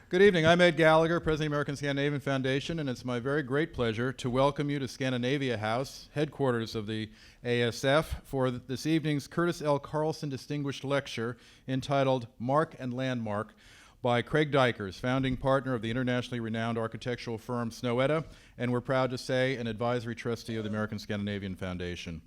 Good evening. I'm Ed Gallagher, President of the American Scandinavian Foundation, and it's my very great pleasure to welcome you to Scandinavia House, headquarters of the ASF, for this evening's Curtis L. Carlson Distinguished Lecture entitled Mark and Landmark by Craig Dykers, founding partner of the internationally renowned architectural firm Snøhetta, and we're proud to say an advisory trustee of the American Scandinavian Foundation.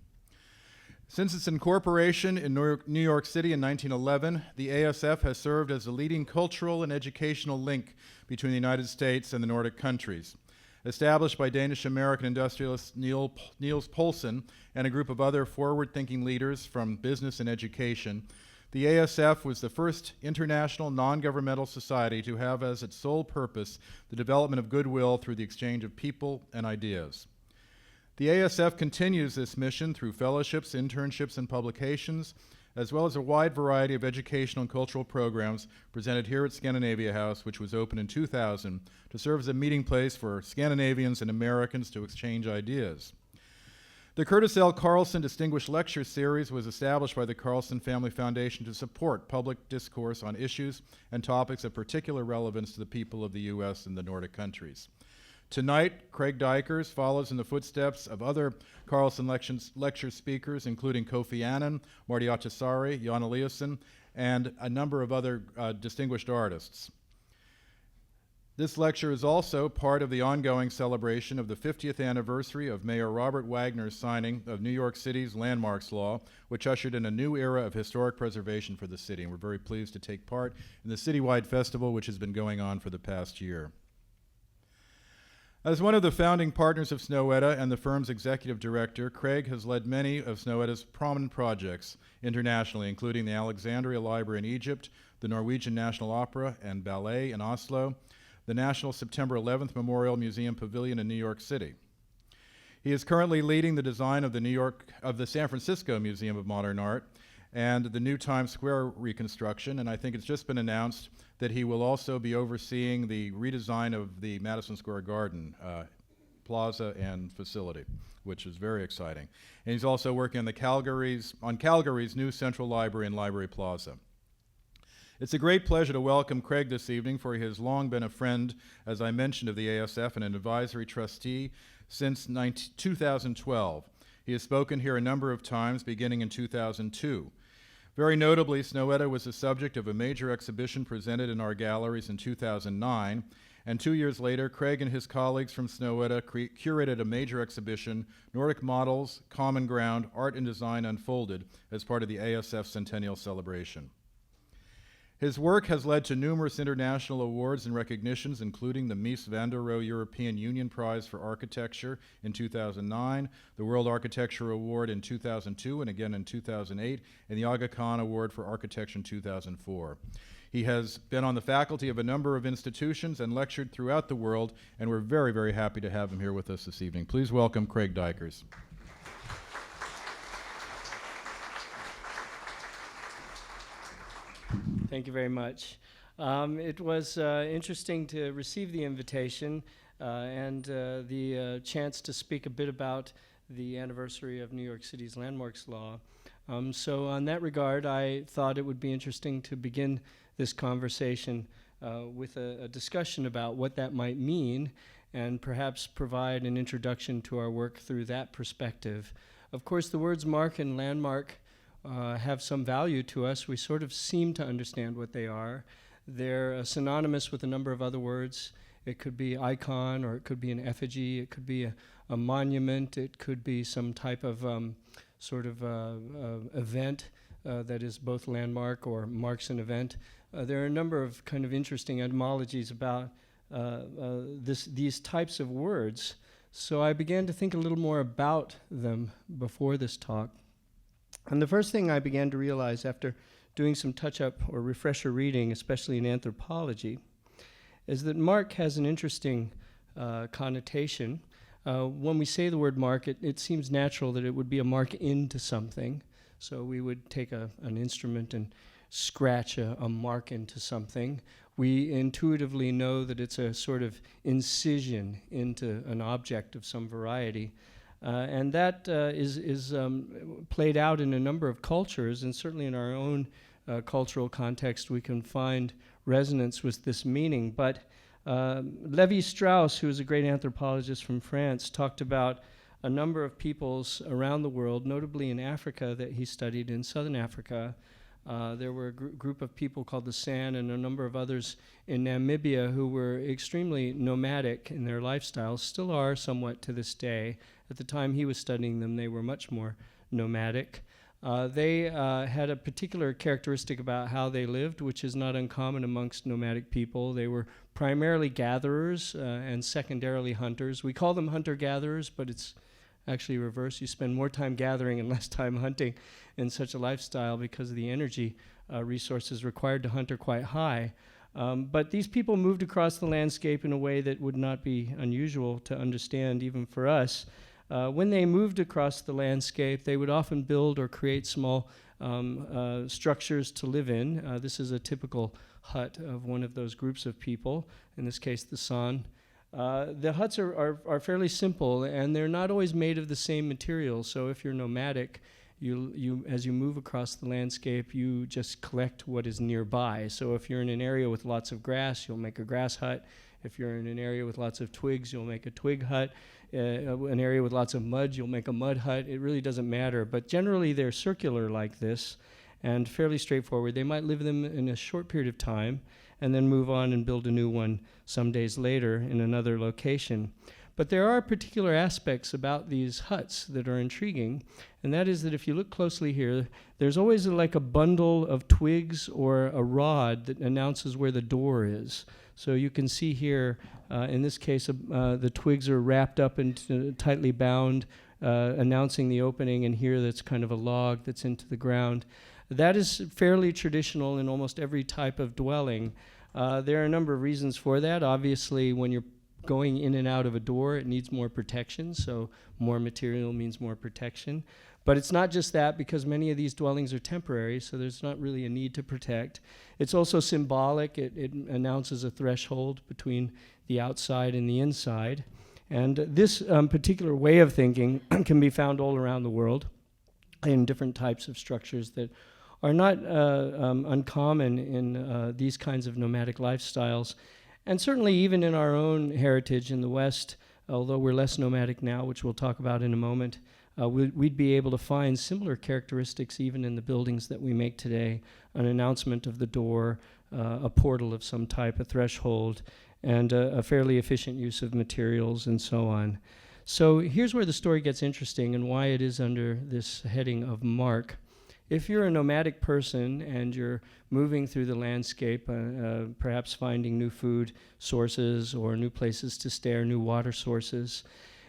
Since its incorporation in New York City in 1911, the ASF has served as the leading cultural and educational link between the United States and the Nordic countries. Established by Danish-American industrialist Niels Poulsen and a group of other forward-thinking leaders from business and education, the ASF was the first international non-governmental society to have as its sole purpose the development of goodwill through the exchange of people and ideas. The ASF continues this mission through fellowships, internships, and publications, as well as a wide variety of educational and cultural programs presented here at Scandinavia House, which was opened in 2000 to serve as a meeting place for Scandinavians and Americans to exchange ideas. The Curtis L. Carlson Distinguished Lecture Series was established by the Carlson Family Foundation to support public discourse on issues and topics of particular relevance to the people of the U.S. and the Nordic countries. Tonight, Craig Dykers follows in the footsteps of other Carlson lecture speakers, including Kofi Annan, Marty Ahtisaari, Jan Eliasson, and a number of other distinguished artists. This lecture is also part of the ongoing celebration of the 50th anniversary of Mayor Robert Wagner's signing of New York City's Landmarks Law, which ushered in a new era of historic preservation for the city. And we're very pleased to take part in the citywide festival, which has been going on for the past year. As one of the founding partners of Snøhetta and the firm's executive director, Craig has led many of Snøhetta's prominent projects internationally, including the Alexandria Library in Egypt, the Norwegian National Opera and Ballet in Oslo, the National September 11th Memorial Museum Pavilion in New York City. He is currently leading the design of the San Francisco Museum of Modern Art and the new Times Square Reconstruction, and I think it's just been announced that he will also be overseeing the redesign of the Madison Square Garden plaza and facility, which is very exciting. And he's also working on Calgary's new Central Library and Library Plaza. It's a great pleasure to welcome Craig this evening, for he has long been a friend, as I mentioned, of the ASF and an advisory trustee since 2012. He has spoken here a number of times, beginning in 2002. Very notably, Snøhetta was the subject of a major exhibition presented in our galleries in 2009, and 2 years later, Craig and his colleagues from Snøhetta curated a major exhibition, Nordic Models, Common Ground, Art and Design Unfolded, as part of the ASF Centennial Celebration. His work has led to numerous international awards and recognitions, including the Mies van der Rohe European Union Prize for Architecture in 2009, the World Architecture Award in 2002 and again in 2008, and the Aga Khan Award for Architecture in 2004. He has been on the faculty of a number of institutions and lectured throughout the world, and we're very, very happy to have him here with us this evening. Please welcome Craig Dykers. Thank you very much. It was interesting to receive the invitation and the chance to speak a bit about the anniversary of New York City's Landmarks Law. So on that regard, I thought it would be interesting to begin this conversation with a discussion about what that might mean, and perhaps provide an introduction to our work through that perspective. Of course, the words mark and landmark have some value to us. We sort of seem to understand what they are. They're synonymous with a number of other words. It could be icon, or it could be an effigy, it could be a monument, it could be some type of event that is both landmark or marks an event. There are a number of kind of interesting etymologies about these types of words. So I began to think a little more about them before this talk. And the first thing I began to realize after doing some touch-up or refresher reading, especially in anthropology, is that mark has an interesting connotation. When we say the word mark, it seems natural that it would be a mark into something. So we would take an instrument and scratch a mark into something. We intuitively know that it's a sort of incision into an object of some variety. And that is played out in a number of cultures, and certainly in our own cultural context we can find resonance with this meaning. But Lévi-Strauss, who is a great anthropologist from France, talked about a number of peoples around the world, notably in Africa that he studied in southern Africa. There were a group of people called the San and a number of others in Namibia who were extremely nomadic in their lifestyles, still are somewhat to this day. At the time he was studying them, they were much more nomadic. They had a particular characteristic about how they lived, which is not uncommon amongst nomadic people. They were primarily gatherers and secondarily hunters. We call them hunter-gatherers, but it's actually reverse. You spend more time gathering and less time hunting in such a lifestyle because of the energy resources required to hunt are quite high. But these people moved across the landscape in a way that would not be unusual to understand even for us. When they moved across the landscape, they would often build or create small structures to live in. This is a typical hut of one of those groups of people, in this case the San. The huts are fairly simple, and they're not always made of the same material. So if you're nomadic, as you move across the landscape, you just collect what is nearby. So if you're in an area with lots of grass, you'll make a grass hut. If you're in an area with lots of twigs, you'll make a twig hut. An area with lots of mud, you'll make a mud hut. It really doesn't matter. But generally, they're circular like this and fairly straightforward. They might live them in a short period of time and then move on and build a new one some days later in another location. But there are particular aspects about these huts that are intriguing, and that is that if you look closely here, there's always like a bundle of twigs or a rod that announces where the door is. So you can see here, in this case, the twigs are wrapped up and tightly bound, announcing the opening, and here that's kind of a log that's into the ground. That is fairly traditional in almost every type of dwelling. There are a number of reasons for that. Obviously, when you're going in and out of a door, it needs more protection, so more material means more protection. But it's not just that, because many of these dwellings are temporary, so there's not really a need to protect. It's also symbolic. It announces a threshold between the outside and the inside. And this particular way of thinking can be found all around the world in different types of structures that are not uncommon in these kinds of nomadic lifestyles. And certainly even in our own heritage in the West, although we're less nomadic now, which we'll talk about in a moment, we'd be able to find similar characteristics even in the buildings that we make today. An announcement of the door, a portal of some type, a threshold, and a fairly efficient use of materials and so on. So here's where the story gets interesting and why it is under this heading of mark. If you're a nomadic person and you're moving through the landscape, perhaps finding new food sources or new places to stay or new water sources,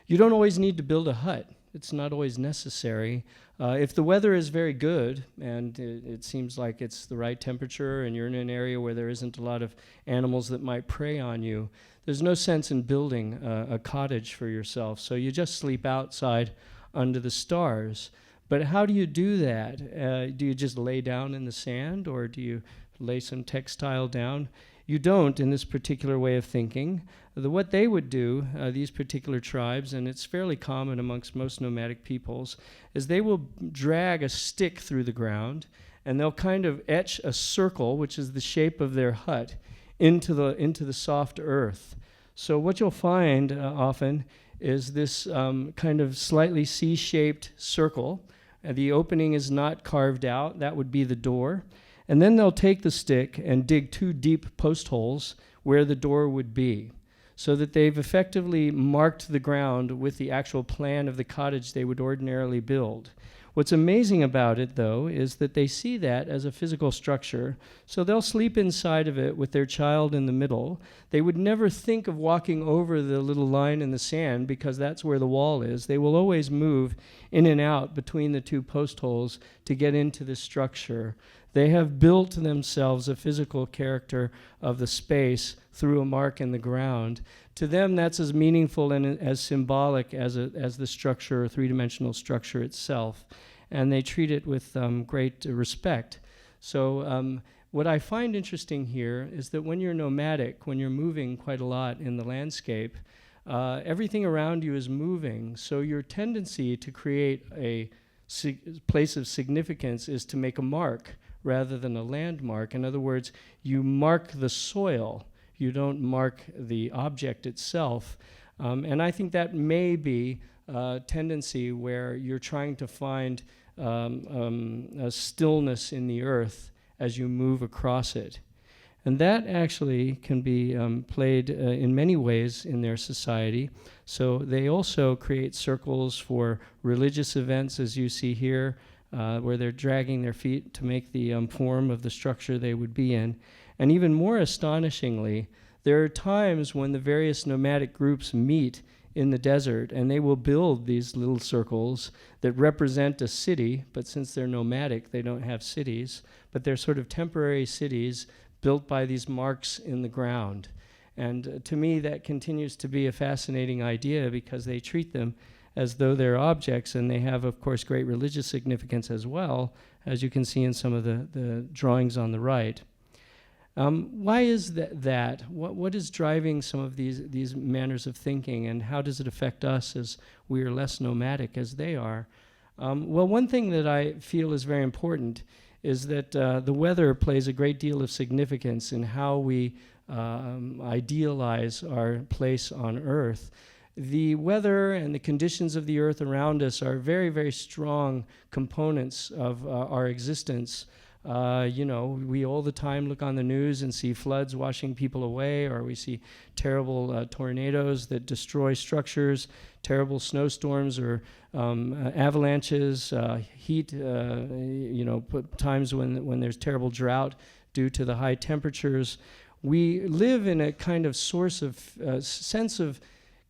you don't always need to build a hut. It's not always necessary. If the weather is very good and it seems like it's the right temperature and you're in an area where there isn't a lot of animals that might prey on you, there's no sense in building a cottage for yourself. So you just sleep outside under the stars. But how do you do that? Do you just lay down in the sand, or do you lay some textile down? You don't in this particular way of thinking. What they would do, these particular tribes, and it's fairly common amongst most nomadic peoples, is they will drag a stick through the ground, and they'll kind of etch a circle, which is the shape of their hut, into the soft earth. So what you'll find often is this kind of slightly C-shaped circle. The opening is not carved out. That would be the door. And then they'll take the stick and dig 2 deep post holes where the door would be, so that they've effectively marked the ground with the actual plan of the cottage they would ordinarily build. What's amazing about it, though, is that they see that as a physical structure, so they'll sleep inside of it with their child in the middle. They would never think of walking over the little line in the sand because that's where the wall is. They will always move in and out between the 2 post holes to get into the structure. They have built themselves a physical character of the space through a mark in the ground. To them, that's as meaningful and as symbolic as the structure or three-dimensional structure itself. And they treat it with great respect. So what I find interesting here is that when you're nomadic, when you're moving quite a lot in the landscape, everything around you is moving. So your tendency to create a place of significance is to make a mark rather than a landmark. In other words, you mark the soil, you don't mark the object itself. And I think that may be a tendency where you're trying to find a stillness in the earth as you move across it. And that actually can be played in many ways in their society. So they also create circles for religious events, as you see here, where they're dragging their feet to make the form of the structure they would be in. And even more astonishingly, there are times when the various nomadic groups meet in the desert, and they will build these little circles that represent a city, but since they're nomadic, they don't have cities, but they're sort of temporary cities built by these marks in the ground. And to me, that continues to be a fascinating idea because they treat them as though they're objects, and they have, of course, great religious significance as well, as you can see in some of the drawings on the right. Why is that? What is driving some of these manners of thinking, and how does it affect us as we are less nomadic as they are? Well, one thing that I feel is very important is that the weather plays a great deal of significance in how we idealize our place on Earth. The weather and the conditions of the Earth around us are very, very strong components of our existence. We all the time look on the news and see floods washing people away, or we see terrible tornadoes that destroy structures, terrible snowstorms or avalanches, heat, times when there's terrible drought due to the high temperatures. We live in a kind of sense of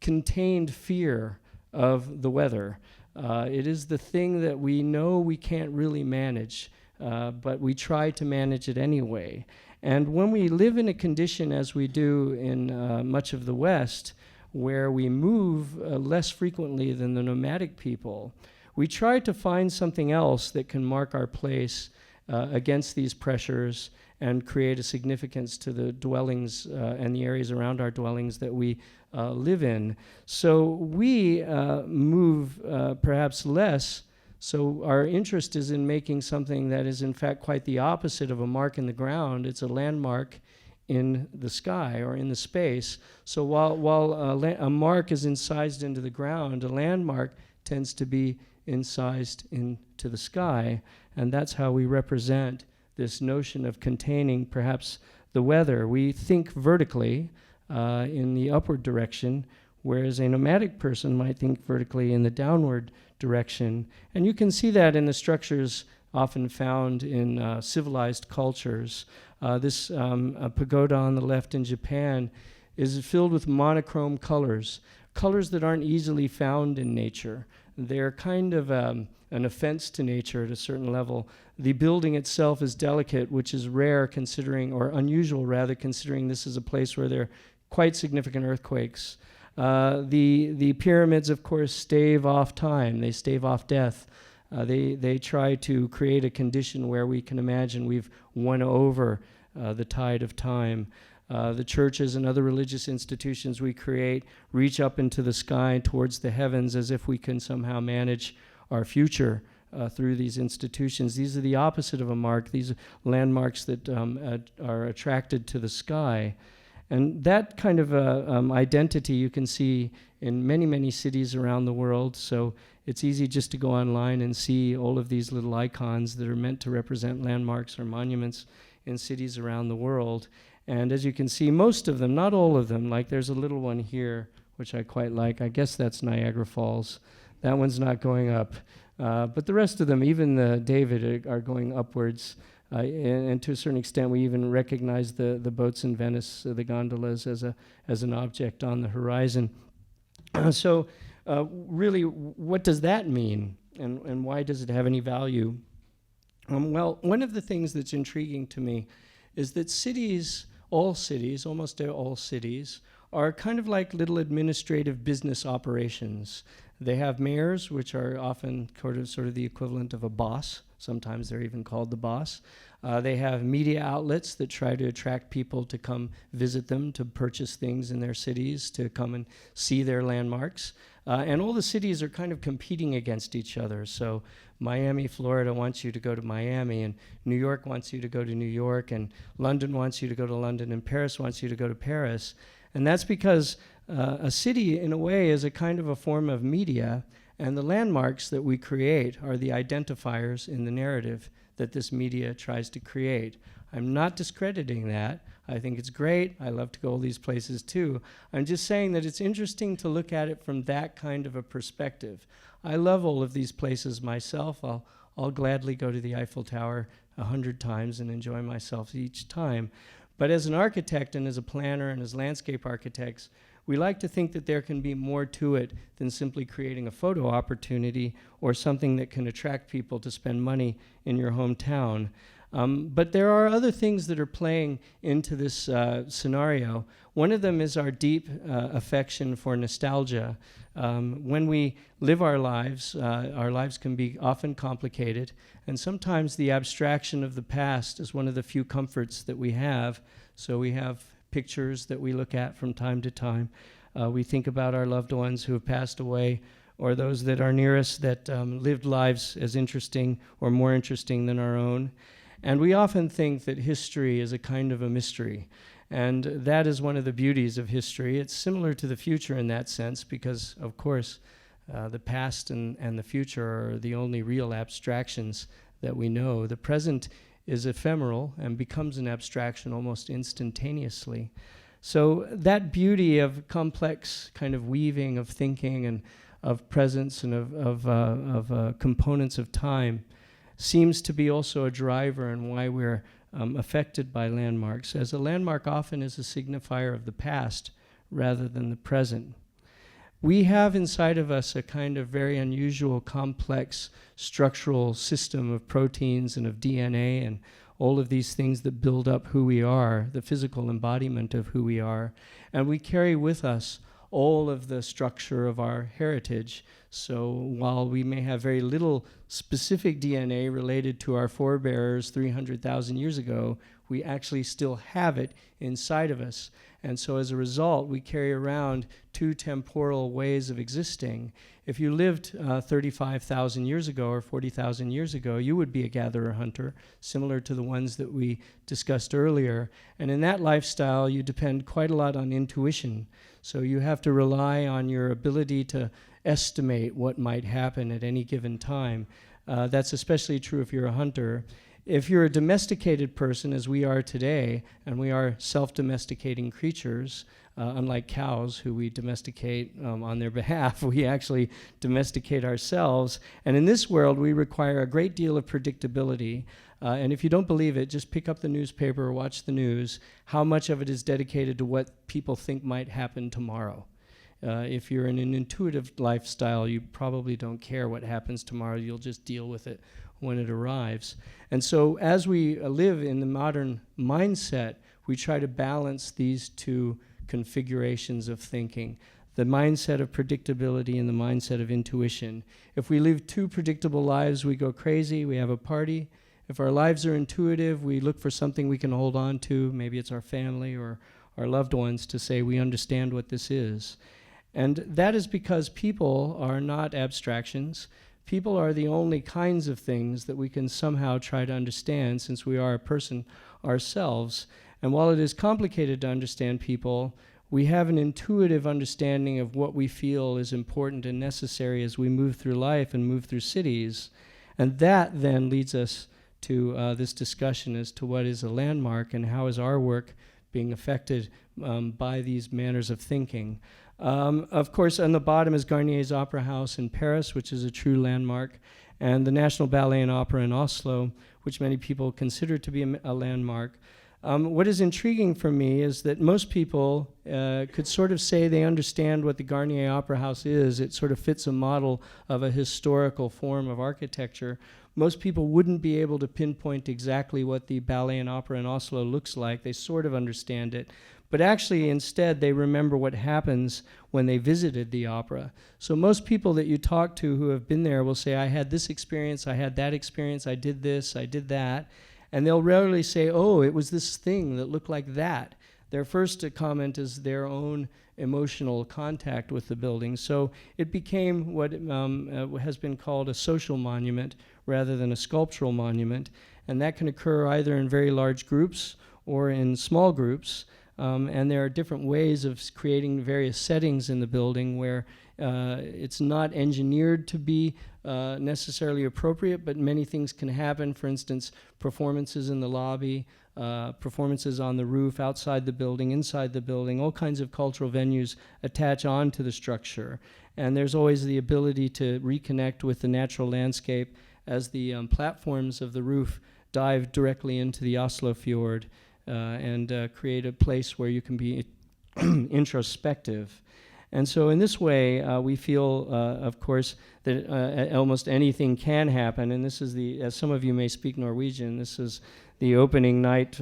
contained fear of the weather. It is the thing that we know we can't really manage. But we try to manage it anyway. And when we live in a condition as we do in much of the West, where we move less frequently than the nomadic people, we try to find something else that can mark our place against these pressures and create a significance to the dwellings and the areas around our dwellings that we live in. So we move perhaps less. So our interest is in making something that is in fact quite the opposite of a mark in the ground. It's a landmark in the sky or in the space. So while a mark is incised into the ground, a landmark tends to be incised into the sky. And that's how we represent this notion of containing perhaps the weather. We think vertically in the upward direction, whereas a nomadic person might think vertically in the downward direction. And you can see that in the structures often found in civilized cultures. This pagoda on the left in Japan is filled with monochrome colors that aren't easily found in nature. They're kind of an offense to nature at a certain level. The building itself is delicate, which is rare considering, or unusual rather, considering this is a place where there are quite significant earthquakes. The pyramids, of course, stave off time. They stave off death. They try to create a condition where we can imagine we've won over the tide of time. The churches and other religious institutions we create reach up into the sky towards the heavens as if we can somehow manage our future through these institutions. These are the opposite of a mark. These are landmarks that are attracted to the sky. And that kind of identity you can see in many, many cities around the world. So it's easy just to go online and see all of these little icons that are meant to represent landmarks or monuments in cities around the world. And as you can see, most of them, not all of them, like there's a little one here, which I quite like. I guess that's Niagara Falls. That one's not going up. But the rest of them, even the David, are going upwards. And to a certain extent, we even recognize the boats in Venice, the gondolas, as an object on the horizon. So really, what does that mean? And why does it have any value? Well, one of the things that's intriguing to me is that cities, almost all cities, are kind of like little administrative business operations. They have mayors, which are often sort of the equivalent of a boss. Sometimes they're even called the boss. They have media outlets that try to attract people to come visit them, to purchase things in their cities, to come and see their landmarks. And all the cities are kind of competing against each other. So Miami, Florida wants you to go to Miami, and New York wants you to go to New York, and London wants you to go to London, and Paris wants you to go to Paris. And that's because a city, in a way, is a kind of a form of media, and the landmarks that we create are the identifiers in the narrative that this media tries to create. I'm not discrediting that. I think it's great. I love to go all these places too. I'm just saying that it's interesting to look at it from that kind of a perspective. I love all of these places myself. I'll gladly go to the Eiffel Tower 100 times and enjoy myself each time. But as an architect and as a planner and as landscape architects, we like to think that there can be more to it than simply creating a photo opportunity or something that can attract people to spend money in your hometown. But there are other things that are playing into this scenario. One of them is our deep affection for nostalgia. When we live our lives can be often complicated, and sometimes the abstraction of the past is one of the few comforts that we have. So we have pictures that we look at from time to time. We think about our loved ones who have passed away, or those that are near us that lived lives as interesting or more interesting than our own. And we often think that history is a kind of a mystery. And that is one of the beauties of history. It's similar to the future in that sense because, of course, the past and the future are the only real abstractions that we know. The present is ephemeral and becomes an abstraction almost instantaneously. So that beauty of complex kind of weaving of thinking and of presence and of components of time seems to be also a driver in why we're affected by landmarks, as a landmark often is a signifier of the past rather than the present. We have inside of us a kind of very unusual, complex structural system of proteins and of DNA and all of these things that build up who we are, the physical embodiment of who we are. And we carry with us all of the structure of our heritage. So while we may have very little specific DNA related to our forebears 300,000 years ago, we actually still have it inside of us. And so as a result, we carry around two temporal ways of existing. If you lived 35,000 years ago or 40,000 years ago, you would be a gatherer-hunter, similar to the ones that we discussed earlier. And in that lifestyle, you depend quite a lot on intuition. So you have to rely on your ability to estimate what might happen at any given time. That's especially true if you're a hunter. If you're a domesticated person, as we are today, and we are self-domesticating creatures, unlike cows who we domesticate on their behalf, we actually domesticate ourselves. And in this world, we require a great deal of predictability. And if you don't believe it, just pick up the newspaper or watch the news. How much of it is dedicated to what people think might happen tomorrow? If you're in an intuitive lifestyle, you probably don't care what happens tomorrow. You'll just deal with it when it arrives. And so as we live in the modern mindset, we try to balance these two configurations of thinking, the mindset of predictability and the mindset of intuition. If we live too predictable lives, we go crazy, we have a party. If our lives are intuitive, we look for something we can hold on to. Maybe it's our family or our loved ones to say we understand what this is. And that is because people are not abstractions. People are the only kinds of things that we can somehow try to understand, since we are a person ourselves. And while it is complicated to understand people, we have an intuitive understanding of what we feel is important and necessary as we move through life and move through cities. And that then leads us to this discussion as to what is a landmark and how is our work being affected by these manners of thinking. Of course, on the bottom is Garnier's Opera House in Paris, which is a true landmark, and the National Ballet and Opera in Oslo, which many people consider to be a landmark. What is intriguing for me is that most people could sort of say they understand what the Garnier Opera House is. It sort of fits a model of a historical form of architecture. Most people wouldn't be able to pinpoint exactly what the Ballet and Opera in Oslo looks like. They sort of understand it. But actually, instead, they remember what happens when they visited the opera. So most people that you talk to who have been there will say, I had this experience, I had that experience, I did this, I did that. And they'll rarely say, oh, it was this thing that looked like that Their first comment is their own emotional contact with the building. So it became what has been called a social monument rather than a sculptural monument. And that can occur either in very large groups or in small groups. And there are different ways of creating various settings in the building where it's not engineered to be necessarily appropriate, but many things can happen. For instance, performances in the lobby, performances on the roof, outside the building, inside the building, all kinds of cultural venues attach on to the structure. And there's always the ability to reconnect with the natural landscape as the platforms of the roof dive directly into the Oslo fjord and create a place where you can be introspective. And so in this way, we feel, of course, that almost anything can happen. And this is as some of you may speak Norwegian, this is the opening night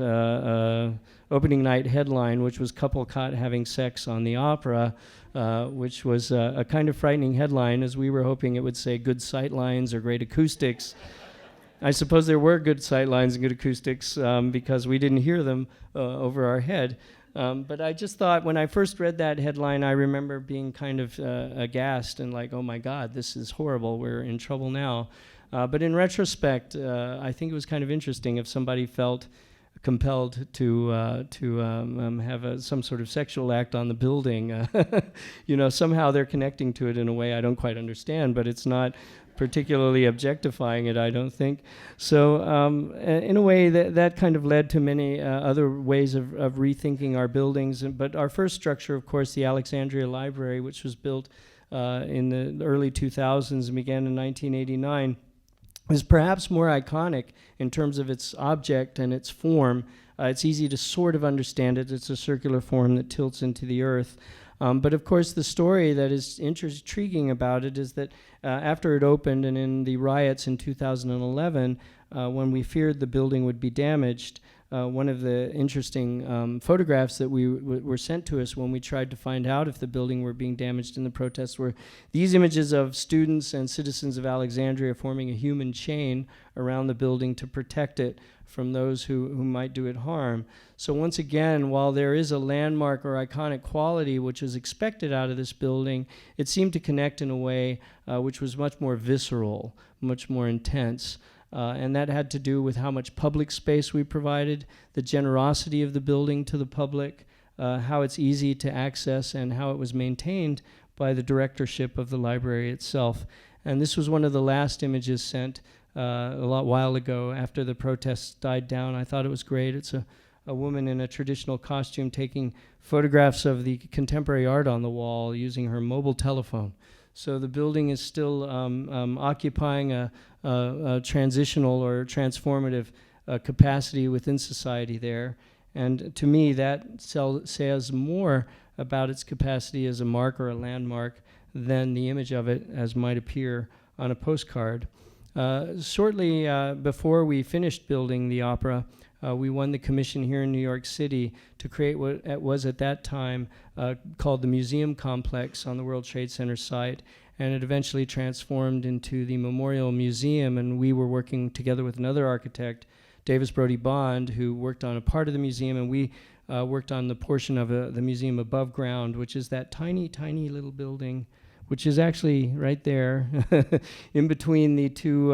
headline, which was couple caught having sex on the opera, which was a kind of frightening headline, as we were hoping it would say good sight lines or great acoustics. I suppose there were good sight lines and good acoustics because we didn't hear them over our head. But I just thought, when I first read that headline, I remember being kind of aghast and like, oh my God, this is horrible, we're in trouble now. But in retrospect, I think it was kind of interesting if somebody felt compelled to have some sort of sexual act on the building. Somehow they're connecting to it in a way I don't quite understand, but it's not particularly objectifying it, I don't think. So in a way, that kind of led to many other ways of rethinking our buildings. But our first structure, of course, the Alexandria Library, which was built in the early 2000s and began in 1989, is perhaps more iconic in terms of its object and its form. It's easy to sort of understand it. It's a circular form that tilts into the earth. But of course, the story that is intriguing about it is that after it opened and in the riots in 2011, when we feared the building would be damaged, one of the interesting photographs that were sent to us when we tried to find out if the building were being damaged in the protests were these images of students and citizens of Alexandria forming a human chain around the building to protect it from those who might do it harm. So once again, while there is a landmark or iconic quality which is expected out of this building, it seemed to connect in a way which was much more visceral, much more intense. And that had to do with how much public space we provided, the generosity of the building to the public, how it's easy to access, and how it was maintained by the directorship of the library itself. And this was one of the last images sent a while ago after the protests died down. I thought it was great. It's a woman in a traditional costume taking photographs of the contemporary art on the wall using her mobile telephone. So the building is still occupying a transitional or transformative capacity within society there. And to me, that says more about its capacity as a mark or a landmark than the image of it as might appear on a postcard. Shortly before we finished building the opera, we won the commission here in New York City to create what was at that time called the Museum Complex on the World Trade Center site, and it eventually transformed into the Memorial Museum, and we were working together with another architect, Davis Brody Bond, who worked on a part of the museum, and we worked on the portion of the museum above ground, which is that tiny, tiny little building, which is actually right there in between the two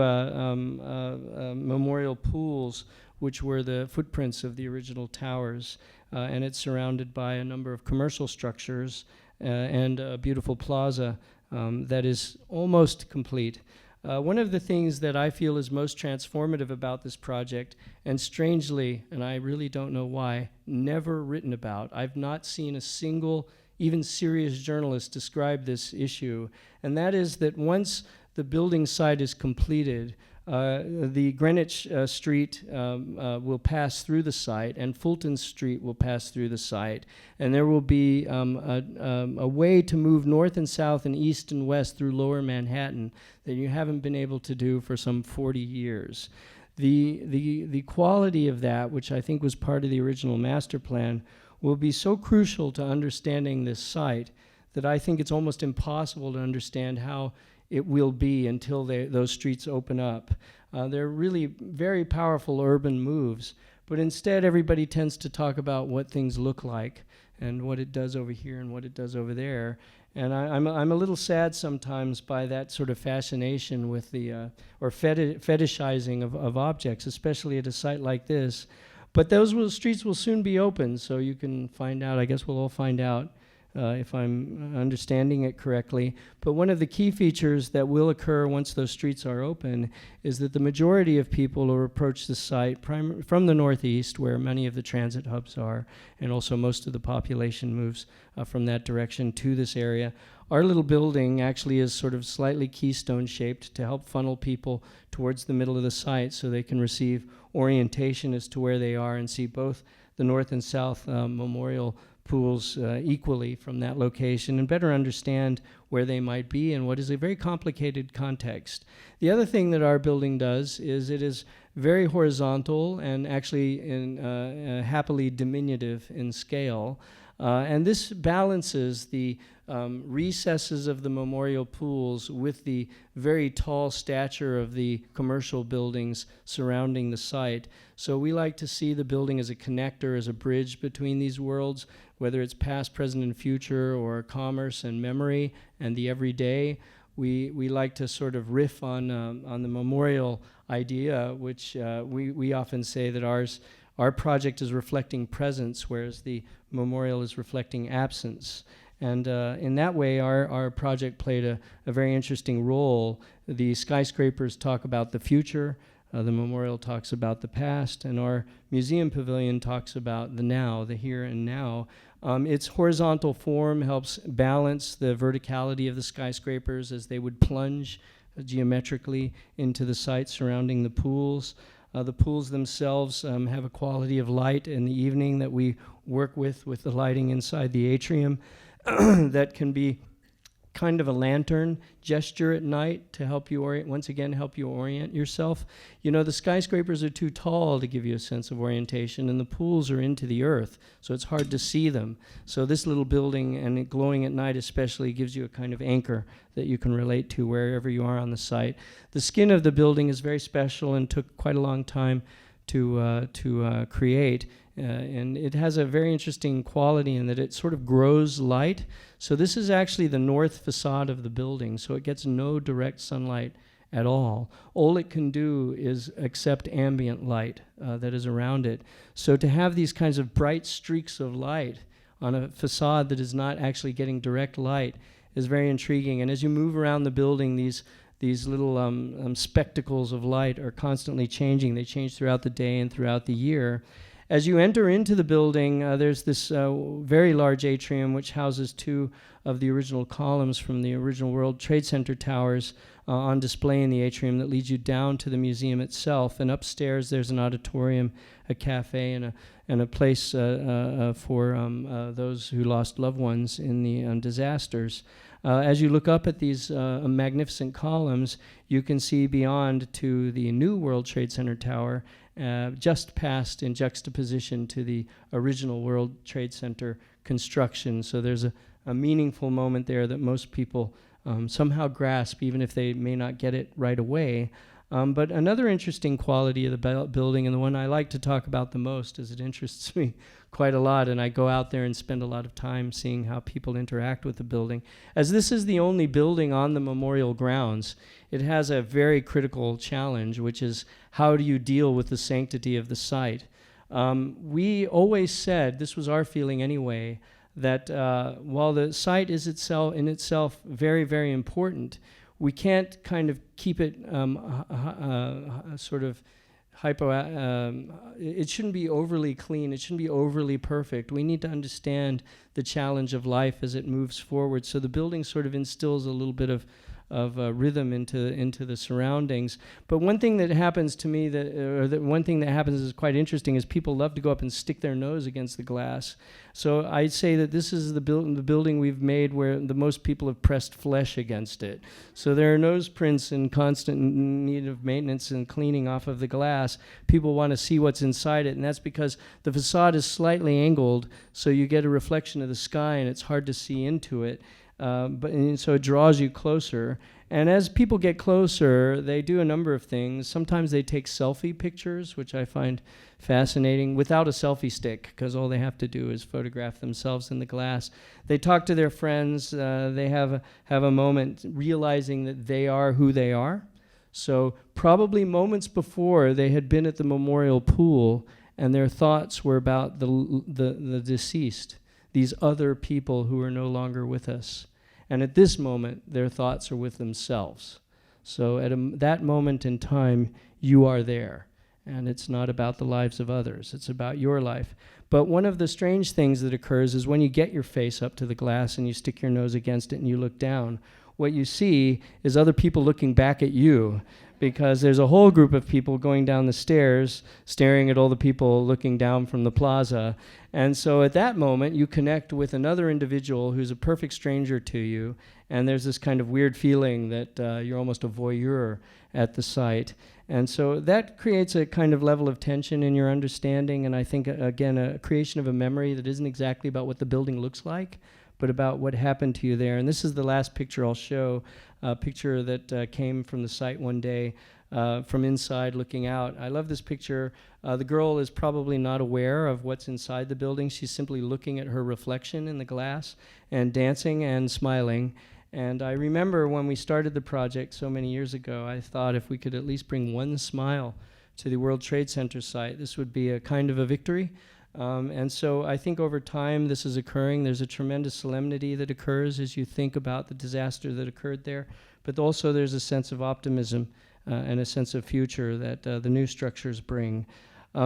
memorial pools, which were the footprints of the original towers. And it's surrounded by a number of commercial structures and a beautiful plaza that is almost complete. One of the things that I feel is most transformative about this project, and strangely, and I really don't know why, never written about. I've not seen a single, even serious journalist describe this issue, and that is that once the building site is completed, the Greenwich Street will pass through the site, and Fulton Street will pass through the site, and there will be a way to move north and south and east and west through lower Manhattan that you haven't been able to do for some 40 years. The quality of that, which I think was part of the original master plan, will be so crucial to understanding this site that I think it's almost impossible to understand how it will be until those streets open up. They're really very powerful urban moves, But instead, everybody tends to talk about what things look like and what it does over here and what it does over there. And I'm a little sad sometimes by that sort of fascination with the, or fetishizing of objects, especially at a site like this. But those streets will soon be open, so you can find out. I guess we'll all find out if I'm understanding it correctly. But one of the key features that will occur once those streets are open is that the majority of people will approach the site from the northeast, where many of the transit hubs are, and also most of the population moves from that direction to this area. Our little building actually is sort of slightly keystone shaped to help funnel people towards the middle of the site so they can receive orientation as to where they are and see both the north and south memorial pools equally from that location and better understand where they might be in what is a very complicated context. The other thing that our building does is it is very horizontal and actually happily diminutive in scale. And this balances the recesses of the memorial pools with the very tall stature of the commercial buildings surrounding the site. So we like to see the building as a connector, as a bridge between these worlds, whether it's past, present, and future, or commerce and memory and the everyday. We like to sort of riff on the memorial idea, which we often say that our project is reflecting presence, whereas the memorial is reflecting absence. And in that way, our project played a very interesting role. The skyscrapers talk about the future, the memorial talks about the past, and our museum pavilion talks about the now, the here and now. Its horizontal form helps balance the verticality of the skyscrapers as they would plunge geometrically into the site surrounding the pools. The pools themselves have a quality of light in the evening that we work with the lighting inside the atrium that can be kind of a lantern gesture at night to help you help you orient yourself. You know, the skyscrapers are too tall to give you a sense of orientation, and the pools are into the earth, so it's hard to see them. So this little building, and it glowing at night especially, gives you a kind of anchor that you can relate to wherever you are on the site. The skin of the building is very special and took quite a long time to create. And it has a very interesting quality in that it sort of grows light. So this is actually the north facade of the building, so it gets no direct sunlight at all. All it can do is accept ambient light that is around it. So to have these kinds of bright streaks of light on a facade that is not actually getting direct light is very intriguing. And as you move around the building, these little spectacles of light are constantly changing. They change throughout the day and throughout the year. As you enter into the building, there's this very large atrium which houses two of the original columns from the original World Trade Center towers on display in the atrium that leads you down to the museum itself. And upstairs there's an auditorium, a cafe, and a place for those who lost loved ones in the disasters. As you look up at these magnificent columns, you can see beyond to the new World Trade Center tower, just past in juxtaposition to the original World Trade Center construction. So there's a meaningful moment there that most people somehow grasp, even if they may not get it right away. But another interesting quality of the building, and the one I like to talk about the most, as it interests me quite a lot, and I go out there and spend a lot of time seeing how people interact with the building. As this is the only building on the memorial grounds, it has a very critical challenge, which is how do you deal with the sanctity of the site? We always said, this was our feeling anyway, that while the site is in itself very, very important, we can't kind of keep it sort of it shouldn't be overly clean, it shouldn't be overly perfect. We need to understand the challenge of life as it moves forward. So the building sort of instills a little bit of rhythm into the surroundings. But one thing that happens to me one thing that happens is quite interesting is people love to go up and stick their nose against the glass. So I'd say that this is the building we've made where the most people have pressed flesh against it. So there are nose prints in constant need of maintenance and cleaning off of the glass. People want to see what's inside it, and that's because the facade is slightly angled, so you get a reflection of the sky and it's hard to see into it. And so it draws you closer. And as people get closer, they do a number of things. Sometimes they take selfie pictures, which I find fascinating, without a selfie stick, because all they have to do is photograph themselves in the glass. They talk to their friends. They have a moment realizing that they are who they are. So probably moments before, they had been at the memorial pool, and their thoughts were about the deceased, these other people who are no longer with us. And at this moment, their thoughts are with themselves. So at that moment in time, you are there. And it's not about the lives of others. It's about your life. But one of the strange things that occurs is when you get your face up to the glass and you stick your nose against it and you look down, what you see is other people looking back at you, because there's a whole group of people going down the stairs, staring at all the people looking down from the plaza. And so at that moment, you connect with another individual who's a perfect stranger to you, and there's this kind of weird feeling that you're almost a voyeur at the site. And so that creates a kind of level of tension in your understanding, and I think, again, a creation of a memory that isn't exactly about what the building looks like, but about what happened to you there. And this is the last picture I'll show, a picture that came from the site one day from inside looking out. I love this picture. The girl is probably not aware of what's inside the building. She's simply looking at her reflection in the glass and dancing and smiling. And I remember when we started the project so many years ago, I thought if we could at least bring one smile to the World Trade Center site, this would be a kind of a victory. And so I think over time this is occurring. There's a tremendous solemnity that occurs as you think about the disaster that occurred there. But also there's a sense of optimism and a sense of future that the new structures bring.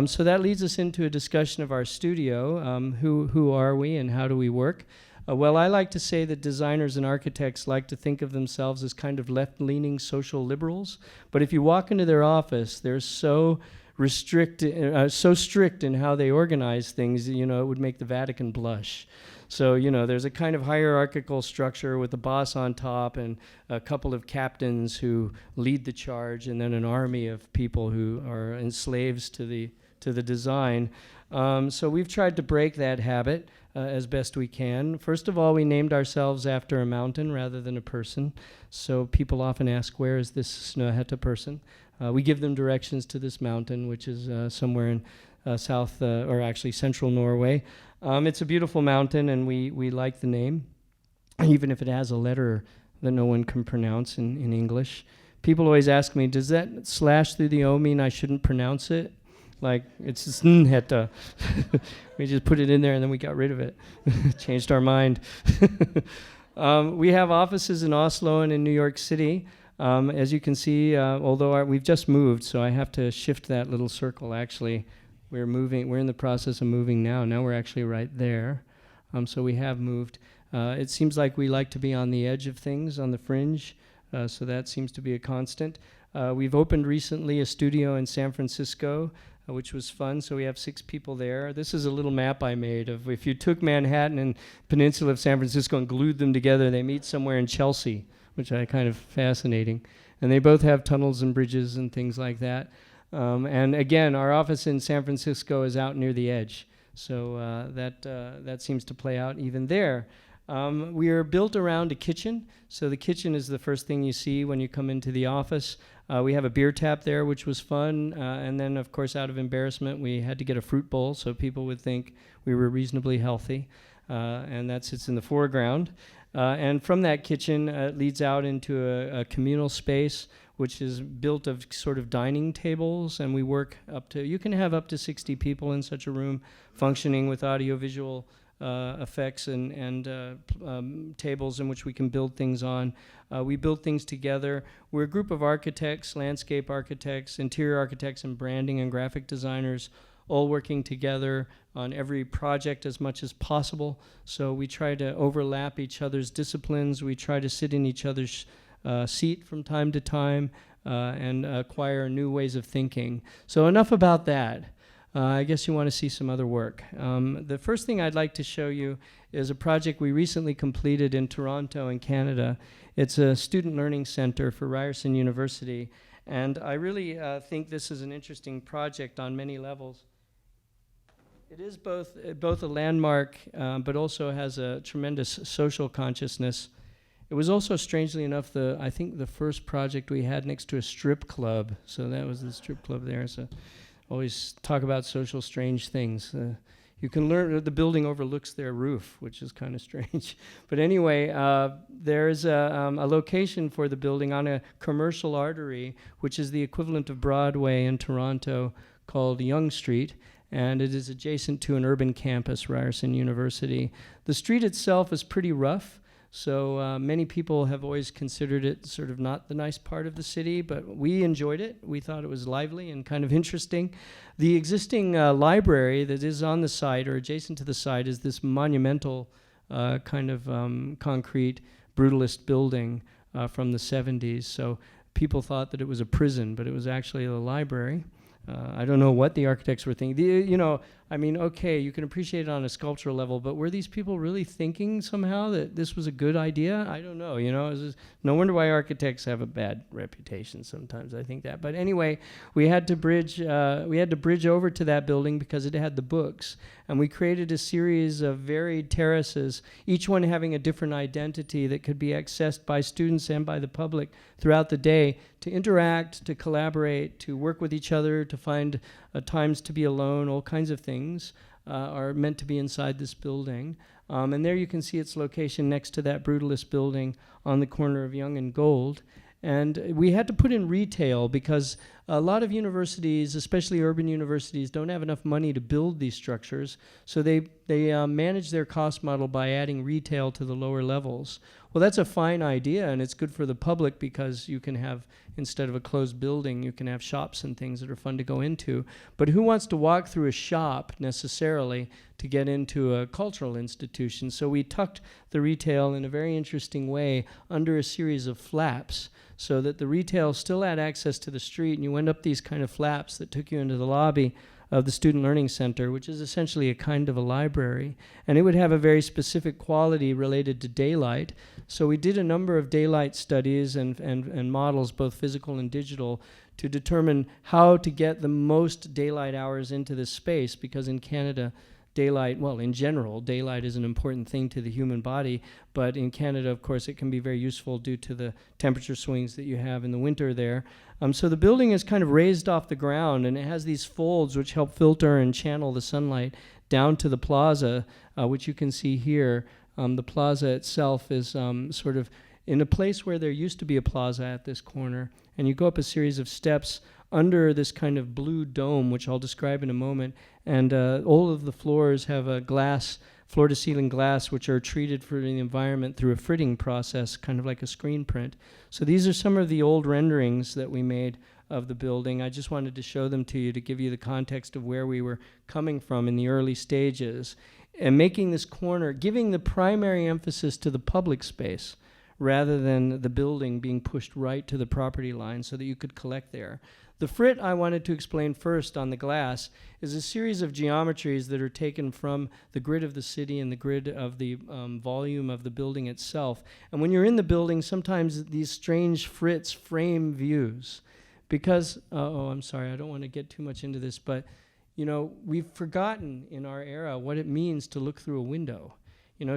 So that leads us into a discussion of our studio. Who are we and how do we work? Well, I like to say that designers and architects like to think of themselves as kind of left-leaning social liberals. But if you walk into their office, they're so strict in how they organize things, it would make the Vatican blush. So, there's a kind of hierarchical structure with the boss on top and a couple of captains who lead the charge, and then an army of people who are enslaved to the design. So we've tried to break that habit as best we can. First of all, we named ourselves after a mountain rather than a person. So people often ask, where is this Snøhetta person? We give them directions to this mountain, which is somewhere in central Norway. It's a beautiful mountain, and we like the name, even if it has a letter that no one can pronounce in English. People always ask me, does that slash through the O mean I shouldn't pronounce it? Like, it's Snøhetta. We just put it in there and then we got rid of it. Changed our mind. We have offices in Oslo and in New York City. As you can see, although we've just moved, so I have to shift that little circle. Actually, we're in the process of moving now. Now we're actually right there. So we have moved. It seems like we like to be on the edge of things, on the fringe. So that seems to be a constant. We've opened recently a studio in San Francisco, which was fun. So we have 6 people there. This is a little map I made of if you took Manhattan and Peninsula of San Francisco and glued them together, they meet somewhere in Chelsea, which I kind of fascinating. And they both have tunnels and bridges and things like that. And again, our office in San Francisco is out near the edge. So that seems to play out even there. We are built around a kitchen. So the kitchen is the first thing you see when you come into the office. We have a beer tap there, which was fun. And then, of course, out of embarrassment, we had to get a fruit bowl so people would think we were reasonably healthy. And that sits in the foreground. And from that kitchen, it leads out into a communal space, which is built of sort of dining tables. And we work you can have up to 60 people in such a room functioning with audiovisual effects and tables in which we can build things on. We build things together. We're a group of architects, landscape architects, interior architects, and branding and graphic designers, all working together on every project as much as possible. So we try to overlap each other's disciplines. We try to sit in each other's seat from time to time and acquire new ways of thinking. So enough about that. I guess you want to see some other work. The first thing I'd like to show you is a project we recently completed in Toronto in Canada. It's a student learning center for Ryerson University, and I really think this is an interesting project on many levels. It is both a landmark, but also has a tremendous social consciousness. It was also, strangely enough, I think the first project we had next to a strip club. So that was the strip club there. So always talk about social strange things. You can learn the building overlooks their roof, which is kind of strange. But anyway, there's a location for the building on a commercial artery, which is the equivalent of Broadway in Toronto, called Yonge Street. And it is adjacent to an urban campus, Ryerson University. The street itself is pretty rough. So many people have always considered it sort of not the nice part of the city, but we enjoyed it. We thought it was lively and kind of interesting. The existing library that is on the site or adjacent to the site is this monumental kind of concrete brutalist building from the 70s. So people thought that it was a prison, but it was actually a library. I don't know what the architects were thinking. Okay, you can appreciate it on a sculptural level, but were these people really thinking somehow that this was a good idea? I don't know. No wonder why architects have a bad reputation sometimes. I think that. But anyway, we had to bridge over to that building because it had the books, and we created a series of varied terraces, each one having a different identity that could be accessed by students and by the public throughout the day to interact, to collaborate, to work with each other, to find times to be alone. All kinds of things are meant to be inside this building. And there you can see its location next to that brutalist building on the corner of Yonge and Gold. And we had to put in retail because a lot of universities, especially urban universities, don't have enough money to build these structures. So they manage their cost model by adding retail to the lower levels. Well, that's a fine idea, and it's good for the public because you can have, instead of a closed building, you can have shops and things that are fun to go into. But who wants to walk through a shop necessarily to get into a cultural institution? So we tucked the retail in a very interesting way under a series of flaps so that the retail still had access to the street, and you went up these kind of flaps that took you into the lobby of the Student Learning Center, which is essentially a kind of a library. And it would have a very specific quality related to daylight. So we did a number of daylight studies and models, both physical and digital, to determine how to get the most daylight hours into this space, because in Canada, in general, daylight is an important thing to the human body, but in Canada, of course, it can be very useful due to the temperature swings that you have in the winter there. So the building is kind of raised off the ground, and it has these folds which help filter and channel the sunlight down to the plaza, which you can see here. The plaza itself is sort of in a place where there used to be a plaza at this corner, and you go up a series of steps under this kind of blue dome, which I'll describe in a moment, and all of the floors have a glass, floor-to-ceiling glass, which are treated for the environment through a fritting process, kind of like a screen print. So these are some of the old renderings that we made of the building. I just wanted to show them to you to give you the context of where we were coming from in the early stages, and making this corner, giving the primary emphasis to the public space rather than the building being pushed right to the property line so that you could collect there. The frit I wanted to explain first on the glass is a series of geometries that are taken from the grid of the city and the grid of the volume of the building itself. And when you're in the building, sometimes these strange frits frame views. Because, I'm sorry, I don't want to get too much into this, but we've forgotten in our era what it means to look through a window.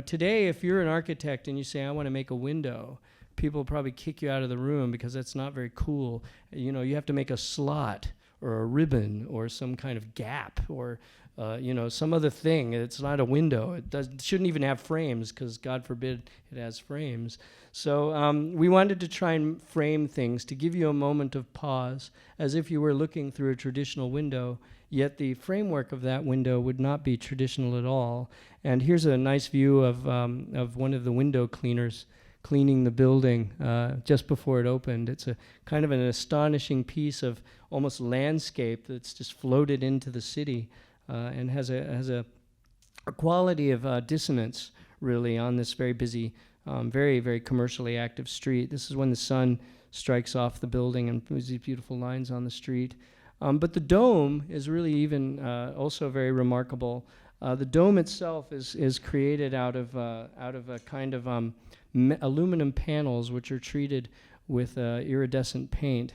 Today, if you're an architect and you say, I want to make a window, people probably kick you out of the room because that's not very cool. You have to make a slot or a ribbon or some kind of gap or, some other thing. It's not a window. It shouldn't even have frames because, God forbid, it has frames. So we wanted to try and frame things to give you a moment of pause as if you were looking through a traditional window, yet the framework of that window would not be traditional at all. And here's a nice view of one of the window cleaners cleaning the building just before it opened. It's a kind of an astonishing piece of almost landscape that's just floated into the city and has a quality of dissonance really on this very busy, very, very commercially active street. This is when the sun strikes off the building and there's these beautiful lines on the street. But the dome is really even also very remarkable. The dome itself is created out of a kind of aluminum panels which are treated with iridescent paint.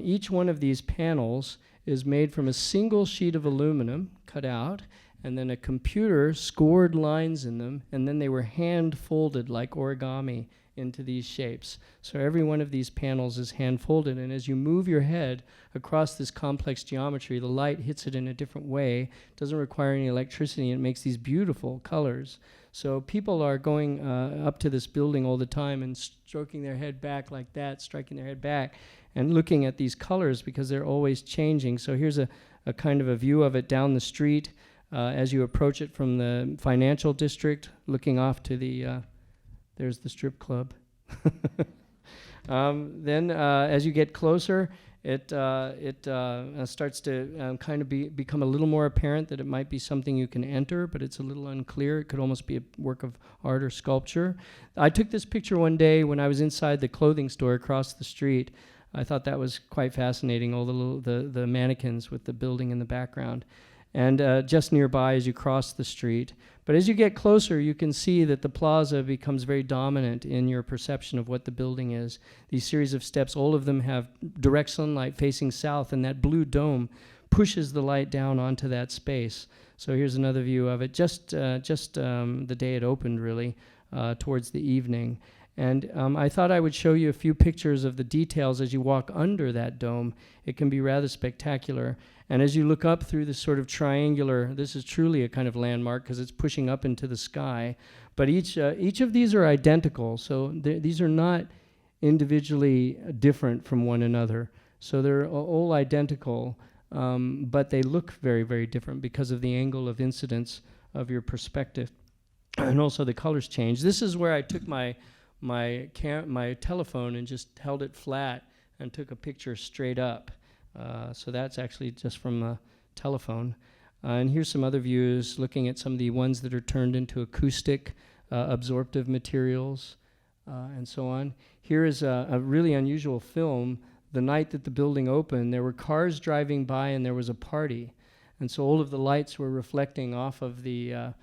Each one of these panels is made from a single sheet of aluminum cut out, and then a computer scored lines in them, and then they were hand folded like origami into these shapes. So every one of these panels is hand-folded, and as you move your head across this complex geometry, the light hits it in a different way. It doesn't require any electricity, and it makes these beautiful colors. So people are going up to this building all the time and stroking their head back like that, striking their head back, and looking at these colors because they're always changing. So here's a kind of a view of it down the street as you approach it from the financial district, looking off to the, there's the strip club. Then as you get closer, it starts to kind of become a little more apparent that it might be something you can enter, but it's a little unclear. It could almost be a work of art or sculpture. I took this picture one day when I was inside the clothing store across the street. I thought that was quite fascinating, all the mannequins with the building in the background. And just nearby as you cross the street. But as you get closer, you can see that the plaza becomes very dominant in your perception of what the building is. These series of steps, all of them have direct sunlight facing south, and that blue dome pushes the light down onto that space. So here's another view of it, just the day it opened, really, towards the evening. And I thought I would show you a few pictures of the details as you walk under that dome. It can be rather spectacular. And as you look up through this sort of triangular, this is truly a kind of landmark because it's pushing up into the sky. But each of these are identical, so these are not individually different from one another. So they're all identical, but they look very, very different because of the angle of incidence of your perspective. And also the colors change. This is where I took my telephone and just held it flat and took a picture straight up. So that's actually just from a telephone. And here's some other views looking at some of the ones that are turned into acoustic absorptive materials and so on. Here is a really unusual film. The night that the building opened, there were cars driving by and there was a party. And so all of the lights were reflecting off of the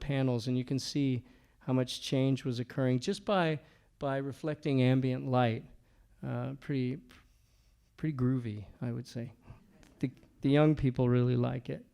panels, and you can see how much change was occurring just by reflecting ambient light. Pretty groovy, I would say. The young people really like it.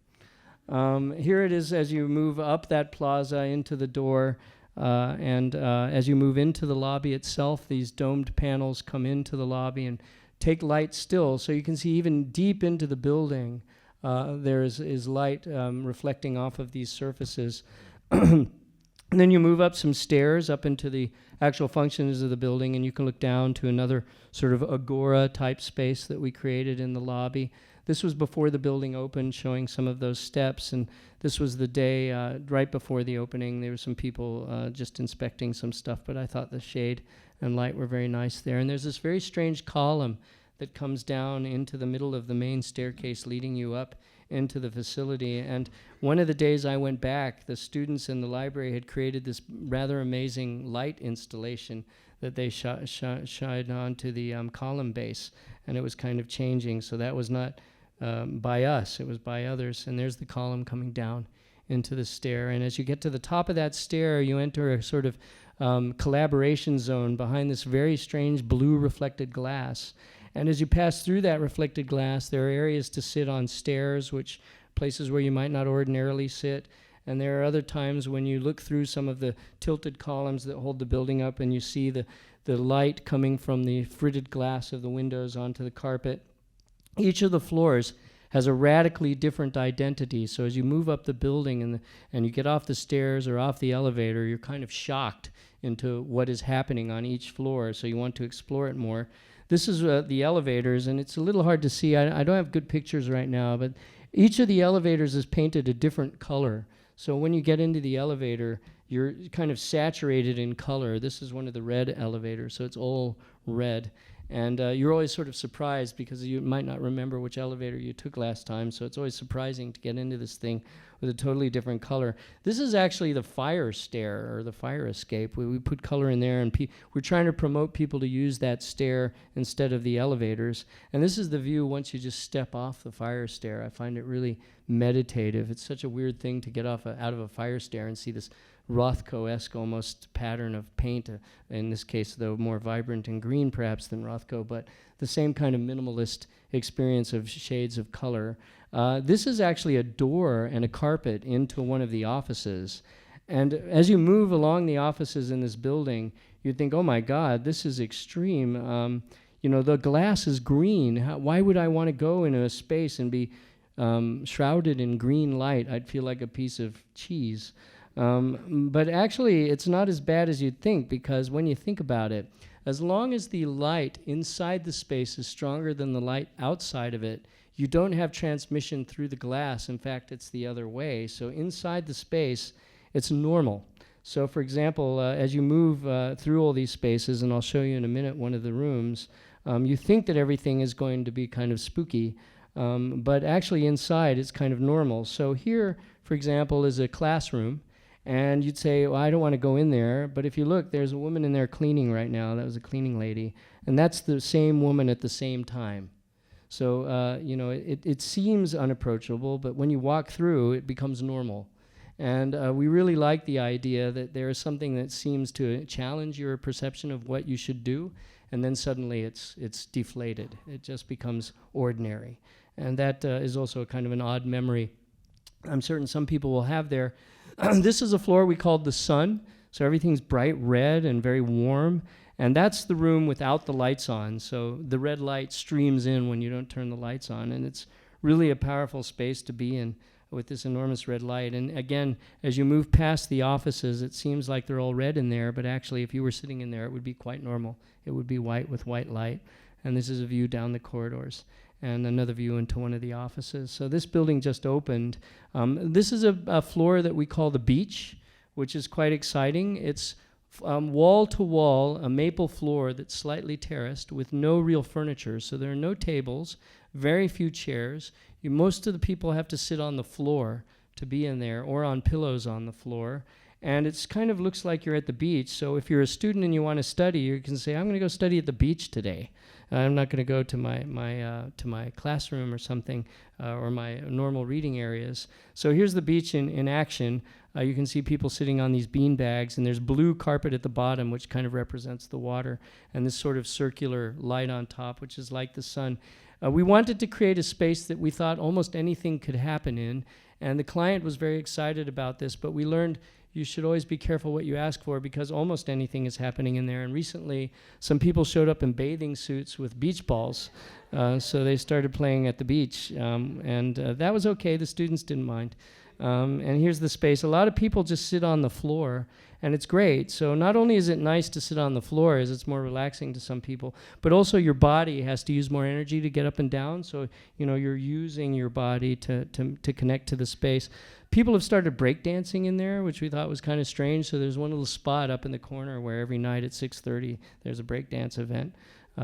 Here it is as you move up that plaza into the door, and as you move into the lobby itself, these domed panels come into the lobby and take light still, so you can see even deep into the building there is light reflecting off of these surfaces. And then you move up some stairs up into the actual functions of the building, and you can look down to another sort of agora-type space that we created in the lobby. This was before the building opened, showing some of those steps, and this was the day right before the opening. There were some people just inspecting some stuff, but I thought the shade and light were very nice there. And there's this very strange column that comes down into the middle of the main staircase leading you up into the facility. And one of the days I went back, the students in the library had created this rather amazing light installation that they shined onto the column base, and it was kind of changing. So that was not by us, it was by others. And there's the column coming down into the stair. And as you get to the top of that stair, you enter a sort of collaboration zone behind this very strange blue reflected glass. And as you pass through that reflected glass, there are areas to sit on stairs, which places where you might not ordinarily sit. And there are other times when you look through some of the tilted columns that hold the building up, and you see the light coming from the fritted glass of the windows onto the carpet. Each of the floors has a radically different identity. So as you move up the building and you get off the stairs or off the elevator, you're kind of shocked into what is happening on each floor. So you want to explore it more. This is the elevators, and it's a little hard to see. I don't have good pictures right now, but each of the elevators is painted a different color. So when you get into the elevator, you're kind of saturated in color. This is one of the red elevators, so it's all red. And you're always sort of surprised because you might not remember which elevator you took last time, so it's always surprising to get into this thing with a totally different color. This is actually the fire stair or the fire escape. We put color in there, and we're trying to promote people to use that stair instead of the elevators. And this is the view once you just step off the fire stair. I find it really meditative. It's such a weird thing to get out of a fire stair and see this Rothko-esque almost pattern of paint, in this case though more vibrant and green perhaps than Rothko, but the same kind of minimalist experience of shades of color. This is actually a door and a carpet into one of the offices, And as you move along the offices in this building, you think, oh my God, this is extreme. The glass is green. Why would I want to go into a space and be shrouded in green light? I'd feel like a piece of cheese. But actually, it's not as bad as you'd think, because when you think about it, as long as the light inside the space is stronger than the light outside of it, you don't have transmission through the glass. In fact, it's the other way. So inside the space, it's normal. So for example, as you move through all these spaces, and I'll show you in a minute one of the rooms, you think that everything is going to be kind of spooky, but actually inside it's kind of normal. So here, for example, is a classroom. And you'd say, well, I don't want to go in there. But if you look, there's a woman in there cleaning right now. That was a cleaning lady. And that's the same woman at the same time. So, it seems unapproachable, but when you walk through, it becomes normal. And we really like the idea that there is something that seems to challenge your perception of what you should do, and then suddenly it's deflated. It just becomes ordinary. And that is also a kind of an odd memory I'm certain some people will have there. This is a floor we called the sun, so everything's bright red and very warm, and that's the room without the lights on, so the red light streams in when you don't turn the lights on, and it's really a powerful space to be in with this enormous red light. And again, as you move past the offices, it seems like they're all red in there, but actually if you were sitting in there, it would be quite normal. It would be white with white light, and this is a view down the corridors and another view into one of the offices. So this building just opened. This is a floor that we call the beach, which is quite exciting. It's wall to wall, a maple floor that's slightly terraced with no real furniture. So there are no tables, very few chairs. Most of the people have to sit on the floor to be in there, or on pillows on the floor. And it's kind of looks like you're at the beach. So if you're a student and you want to study, you can say, I'm going to go study at the beach today. I'm not going to go to my classroom or something, or my normal reading areas. So here's the beach in action. You can see people sitting on these bean bags, and there's blue carpet at the bottom, which kind of represents the water, and this sort of circular light on top, which is like the sun. We wanted to create a space that we thought almost anything could happen in, and the client was very excited about this, but we learned you should always be careful what you ask for, because almost anything is happening in there. And recently, some people showed up in bathing suits with beach balls, so they started playing at the beach, and that was okay. The students didn't mind. And here's the space. A lot of people just sit on the floor, and it's great. So not only is it nice to sit on the floor, as it's more relaxing to some people, but also your body has to use more energy to get up and down. So you're using your body to connect to the space. People have started breakdancing in there, which we thought was kind of strange. So there's one little spot up in the corner where every night at 6:30 there's a breakdance event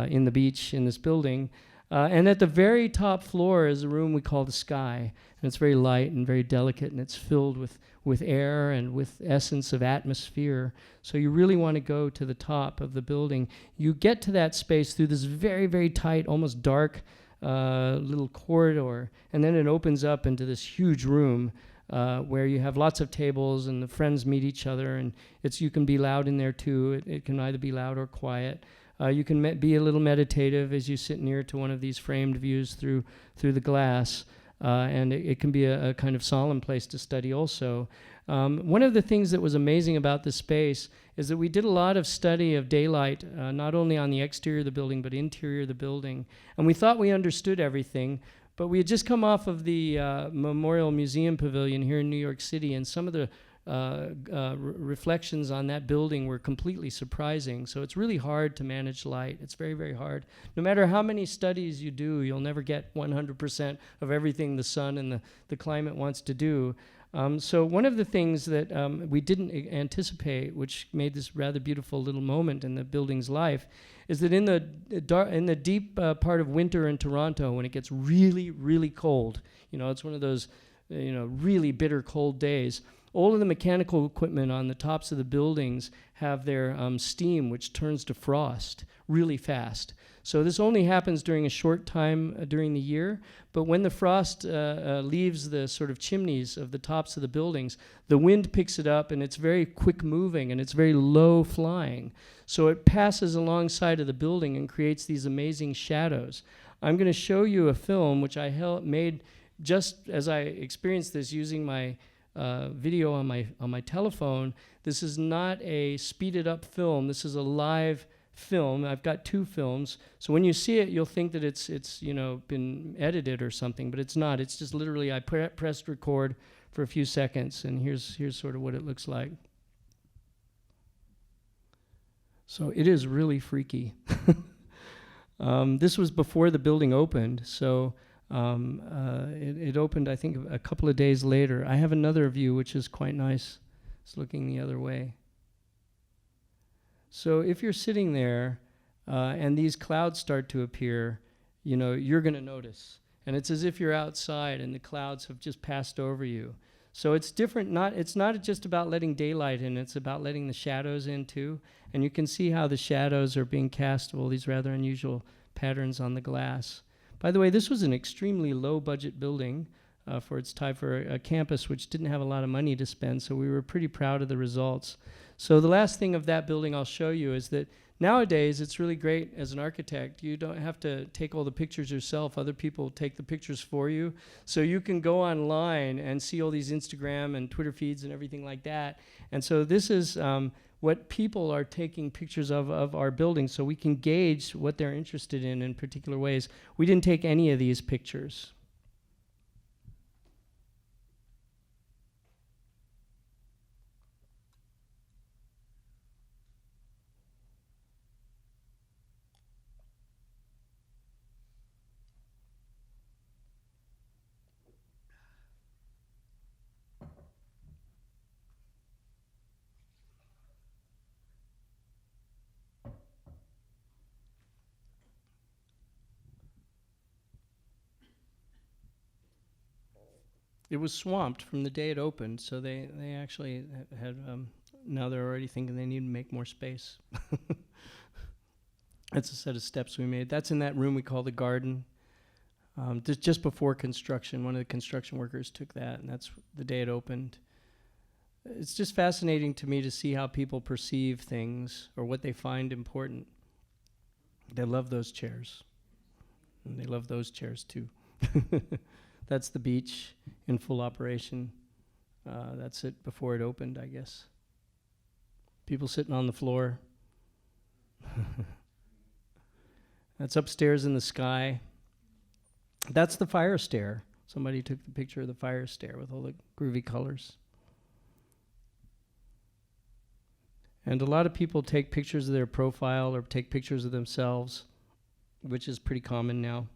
in the beach in this building. And at the very top floor is a room we call the sky. And it's very light and very delicate, and it's filled with air and with essence of atmosphere. So you really want to go to the top of the building. You get to that space through this very, very tight, almost dark little corridor. And then it opens up into this huge room where you have lots of tables and the friends meet each other. And you can be loud in there too. It can either be loud or quiet. You can be a little meditative as you sit near to one of these framed views through the glass. And it can be a kind of solemn place to study also. One of the things that was amazing about this space is that we did a lot of study of daylight, not only on the exterior of the building, but interior of the building. And we thought we understood everything, but we had just come off of the Memorial Museum Pavilion here in New York City, and some of the reflections on that building were completely surprising. So it's really hard to manage light. It's very, very hard. No matter how many studies you do, you'll never get 100% of everything the sun and the climate wants to do. So one of the things that we didn't anticipate, which made this rather beautiful little moment in the building's life, is that in the deep part of winter in Toronto, when it gets really, really cold, it's one of those really bitter cold days, all of the mechanical equipment on the tops of the buildings have their steam, which turns to frost really fast. So this only happens during a short time during the year, but when the frost leaves the sort of chimneys of the tops of the buildings, the wind picks it up, and it's very quick moving, and it's very low flying. So it passes alongside of the building and creates these amazing shadows. I'm going to show you a film which I made just as I experienced this using my video on my telephone. This is not a speeded up film. This is a live film. I've got 2 films. So when you see it, you'll think that it's been edited or something, but it's not. It's just literally I pressed record for a few seconds, and here's sort of what it looks like. So it is really freaky. This was before the building opened, so it opened, I think, a couple of days later. I have another view, which is quite nice. It's looking the other way. So if you're sitting there and these clouds start to appear, you're going to notice. And it's as if you're outside and the clouds have just passed over you. So it's different. It's not just about letting daylight in. It's about letting the shadows in too. And you can see how the shadows are being cast of all these rather unusual patterns on the glass. By the way, this was an extremely low-budget building for its type, for a campus which didn't have a lot of money to spend. So we were pretty proud of the results. So the last thing of that building I'll show you is that nowadays it's really great as an architect. You don't have to take all the pictures yourself. Other people take the pictures for you. So you can go online and see all these Instagram and Twitter feeds and everything like that. And so this is what people are taking pictures of our building, so we can gauge what they're interested in particular ways. We didn't take any of these pictures. It was swamped from the day it opened, so they actually had, now they're already thinking they need to make more space. That's a set of steps we made. That's in that room we call the garden. Just before construction, one of the construction workers took that, and that's the day it opened. It's just fascinating to me to see how people perceive things or what they find important. They love those chairs, and they love those chairs too. That's the beach in full operation. That's it before it opened, I guess. People sitting on the floor. That's upstairs in the sky. That's the fire stair. Somebody took the picture of the fire stair with all the groovy colors. And a lot of people take pictures of their profile or take pictures of themselves, which is pretty common now.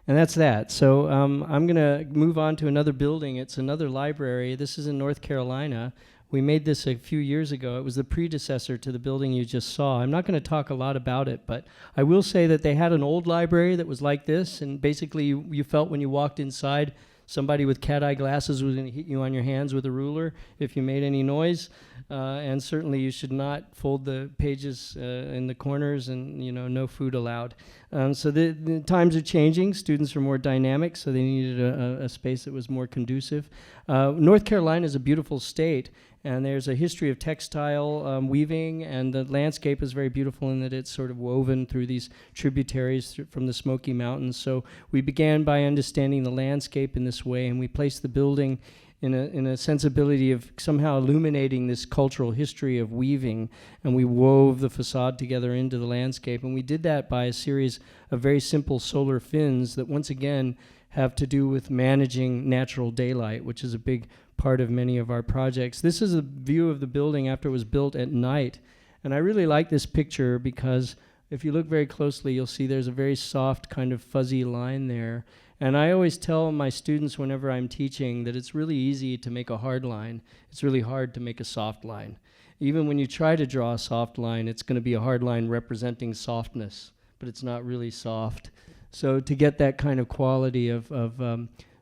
And that's that. So I'm going to move on to another building. It's another library. This is in North Carolina. We made this a few years ago. It was the predecessor to the building you just saw. I'm not going to talk a lot about it, but I will say that they had an old library that was like this, and basically you felt when you walked inside somebody with cat-eye glasses was going to hit you on your hands with a ruler if you made any noise. And certainly you should not fold the pages in the corners, and no food allowed. So the times are changing. Students are more dynamic, so they needed a space that was more conducive. North Carolina is a beautiful state, and there's a history of textile weaving, and the landscape is very beautiful in that it's sort of woven through these tributaries from the Smoky Mountains. So we began by understanding the landscape in this way, and we placed the building in a sensibility of somehow illuminating this cultural history of weaving, and we wove the facade together into the landscape. And we did that by a series of very simple solar fins that once again have to do with managing natural daylight, which is a big part of many of our projects. This is a view of the building after it was built at night. And I really like this picture because if you look very closely, you'll see there's a very soft kind of fuzzy line there. And I always tell my students whenever I'm teaching that it's really easy to make a hard line. It's really hard to make a soft line. Even when you try to draw a soft line, it's going to be a hard line representing softness, but it's not really soft. So to get that kind of quality of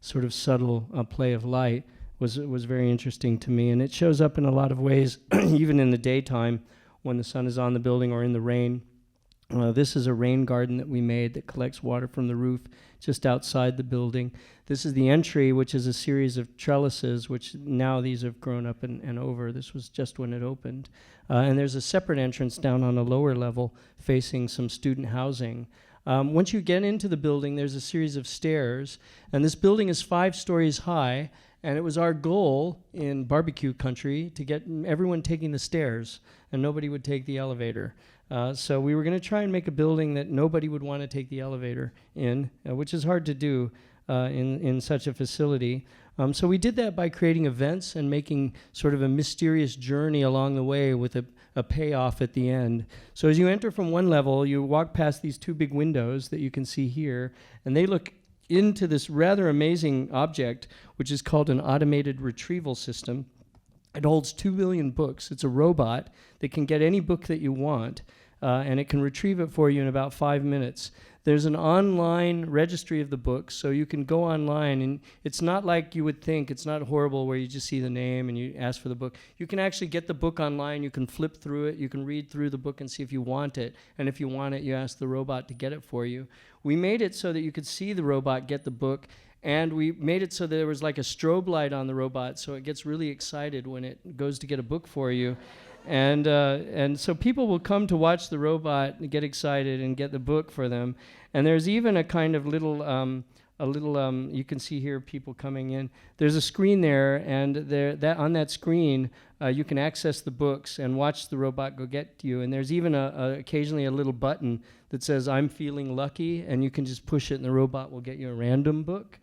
sort of subtle play of light was very interesting to me. And it shows up in a lot of ways, even in the daytime when the sun is on the building or in the rain. This is a rain garden that we made that collects water from the roof just outside the building. This is the entry, which is a series of trellises, which now these have grown up and over. This was just when it opened. And there's a separate entrance down on a lower level facing some student housing. Once you get into the building, there's a series of stairs, and this building is 5 stories high, and it was our goal in barbecue country to get everyone taking the stairs, and nobody would take the elevator. So we were going to try and make a building that nobody would want to take the elevator in, which is hard to do in such a facility. So we did that by creating events and making sort of a mysterious journey along the way with a payoff at the end. So as you enter from one level, you walk past these 2 big windows that you can see here, and they look into this rather amazing object, which is called an automated retrieval system. It holds 2 billion books. It's a robot that can get any book that you want, and it can retrieve it for you in about 5 minutes. There's an online registry of the books, so you can go online, and it's not like you would think. It's not horrible where you just see the name and you ask for the book. You can actually get the book online. You can flip through it. You can read through the book and see if you want it, and if you want it, you ask the robot to get it for you. We made it so that you could see the robot get the book, and we made it so that there was like a strobe light on the robot, so it gets really excited when it goes to get a book for you. And so people will come to watch the robot and get excited and get the book for them. And there's even a kind of little, you can see here people coming in. There's a screen there, and on that screen, you can access the books and watch the robot go get to you. And there's even occasionally a little button that says, "I'm feeling lucky," and you can just push it, and the robot will get you a random book.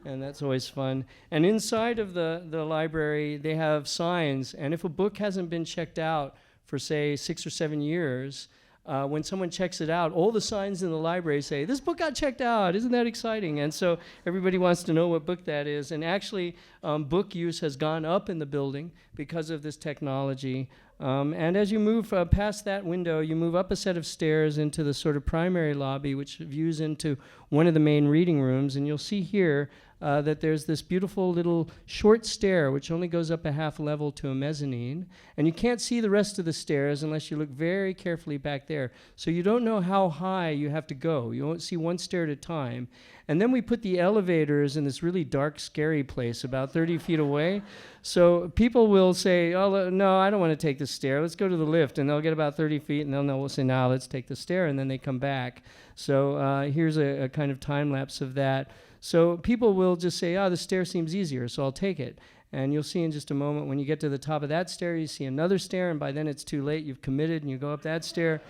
And that's always fun. And inside of the library, they have signs. And if a book hasn't been checked out for, say, 6 or 7 years, when someone checks it out, all the signs in the library say, "This book got checked out. Isn't that exciting?" And so everybody wants to know what book that is. And actually, book use has gone up in the building because of this technology. And as you move past that window, you move up a set of stairs into the sort of primary lobby, which views into one of the main reading rooms. And you'll see here that there's this beautiful little short stair which only goes up a half level to a mezzanine, and you can't see the rest of the stairs unless you look very carefully back there. So you don't know how high you have to go. You won't see one stair at a time. And then we put the elevators in this really dark, scary place about 30 feet away. So people will say, "Oh, no, I don't want to take the stair. Let's go to the lift." And they'll get about 30 feet, and they'll say, "Now let's take the stair," and then they come back. So here's a kind of time lapse of that. So people will just say, "The stair seems easier, so I'll take it." And you'll see in just a moment, when you get to the top of that stair, you see another stair, and by then it's too late. You've committed, and you go up that stair,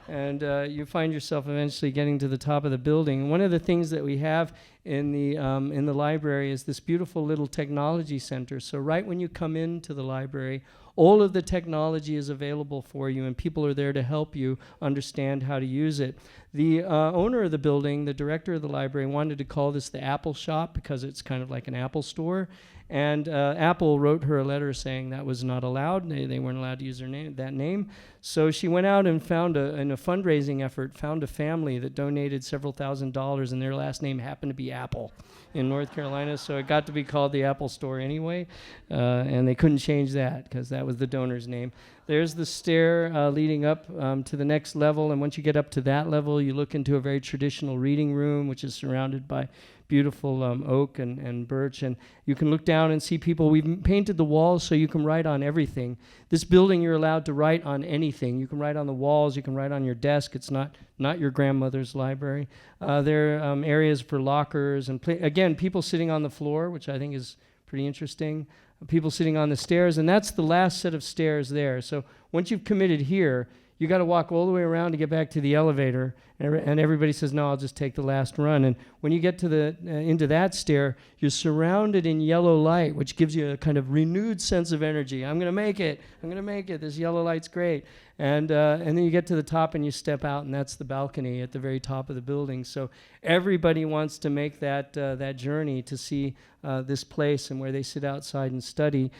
and you find yourself eventually getting to the top of the building. And one of the things that we have in the library is this beautiful little technology center. So right when you come into the library, all of the technology is available for you, and people are there to help you understand how to use it. The owner of the building, the director of the library, wanted to call this the Apple Shop because it's kind of like an Apple store. And Apple wrote her a letter saying that was not allowed. They weren't allowed to use that name. So she went out and found, in a fundraising effort, found a family that donated several $1,000s, and their last name happened to be Apple in North Carolina. So it got to be called the Apple Store anyway. And they couldn't change that because that was the donor's name. There's the stair leading up to the next level. And once you get up to that level, you look into a very traditional reading room, which is surrounded by beautiful oak and birch, and you can look down and see people. We've painted the walls so you can write on everything. This building, you're allowed to write on anything. You can write on the walls, you can write on your desk. It's not your grandmother's library. There are areas for lockers, and again, people sitting on the floor, which I think is pretty interesting. People sitting on the stairs, and that's the last set of stairs there. So once you've committed here, you got to walk all the way around to get back to the elevator, and everybody says, "No, I'll just take the last run." And when you get to into that stair, you're surrounded in yellow light, which gives you a kind of renewed sense of energy. I'm going to make it. I'm going to make it. This yellow light's great. And then you get to the top and you step out, and that's the balcony at the very top of the building. So everybody wants to make that journey to see this place and where they sit outside and study.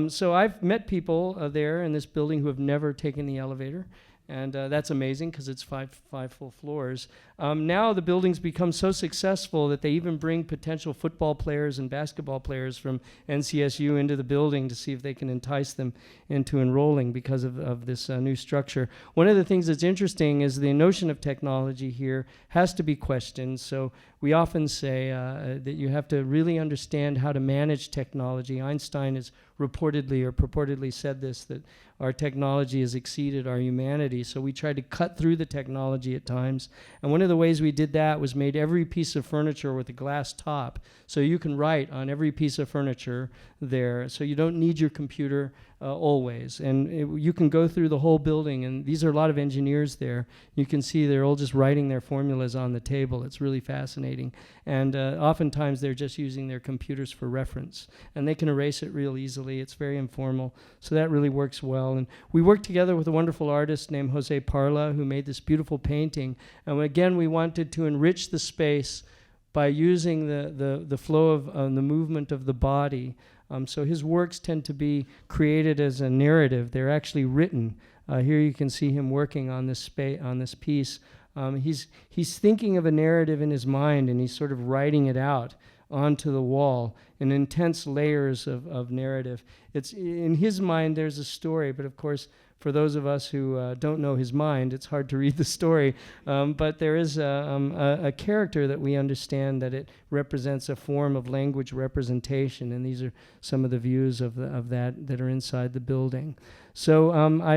So I've met people there in this building who have never taken the elevator. And that's amazing because it's five full floors. Now the building's become so successful that they even bring potential football players and basketball players from NCSU into the building to see if they can entice them into enrolling because of this new structure. One of the things that's interesting is the notion of technology here has to be questioned. So we often say that you have to really understand how to manage technology. Einstein has purportedly said this, that our technology has exceeded our humanity. So we try to cut through the technology at times. And one of the ways we did that was made every piece of furniture with a glass top. So you can write on every piece of furniture there. So you don't need your computer always. And you can go through the whole building, and these are a lot of engineers there. You can see they're all just writing their formulas on the table. It's really fascinating. And oftentimes they're just using their computers for reference. And they can erase it real easily. It's very informal. So that really works well. And we worked together with a wonderful artist named Jose Parla, who made this beautiful painting. And again, we wanted to enrich the space by using the flow of the movement of the body. So his works tend to be created as a narrative. They're actually written. Here you can see him working on this piece. He's thinking of a narrative in his mind, and he's sort of writing it out onto the wall in intense layers of narrative. It's in his mind there's a story, but of course for those of us who don't know his mind, it's hard to read the story. But there is a character that we understand that it represents a form of language representation, and these are some of the views of that are inside the building. So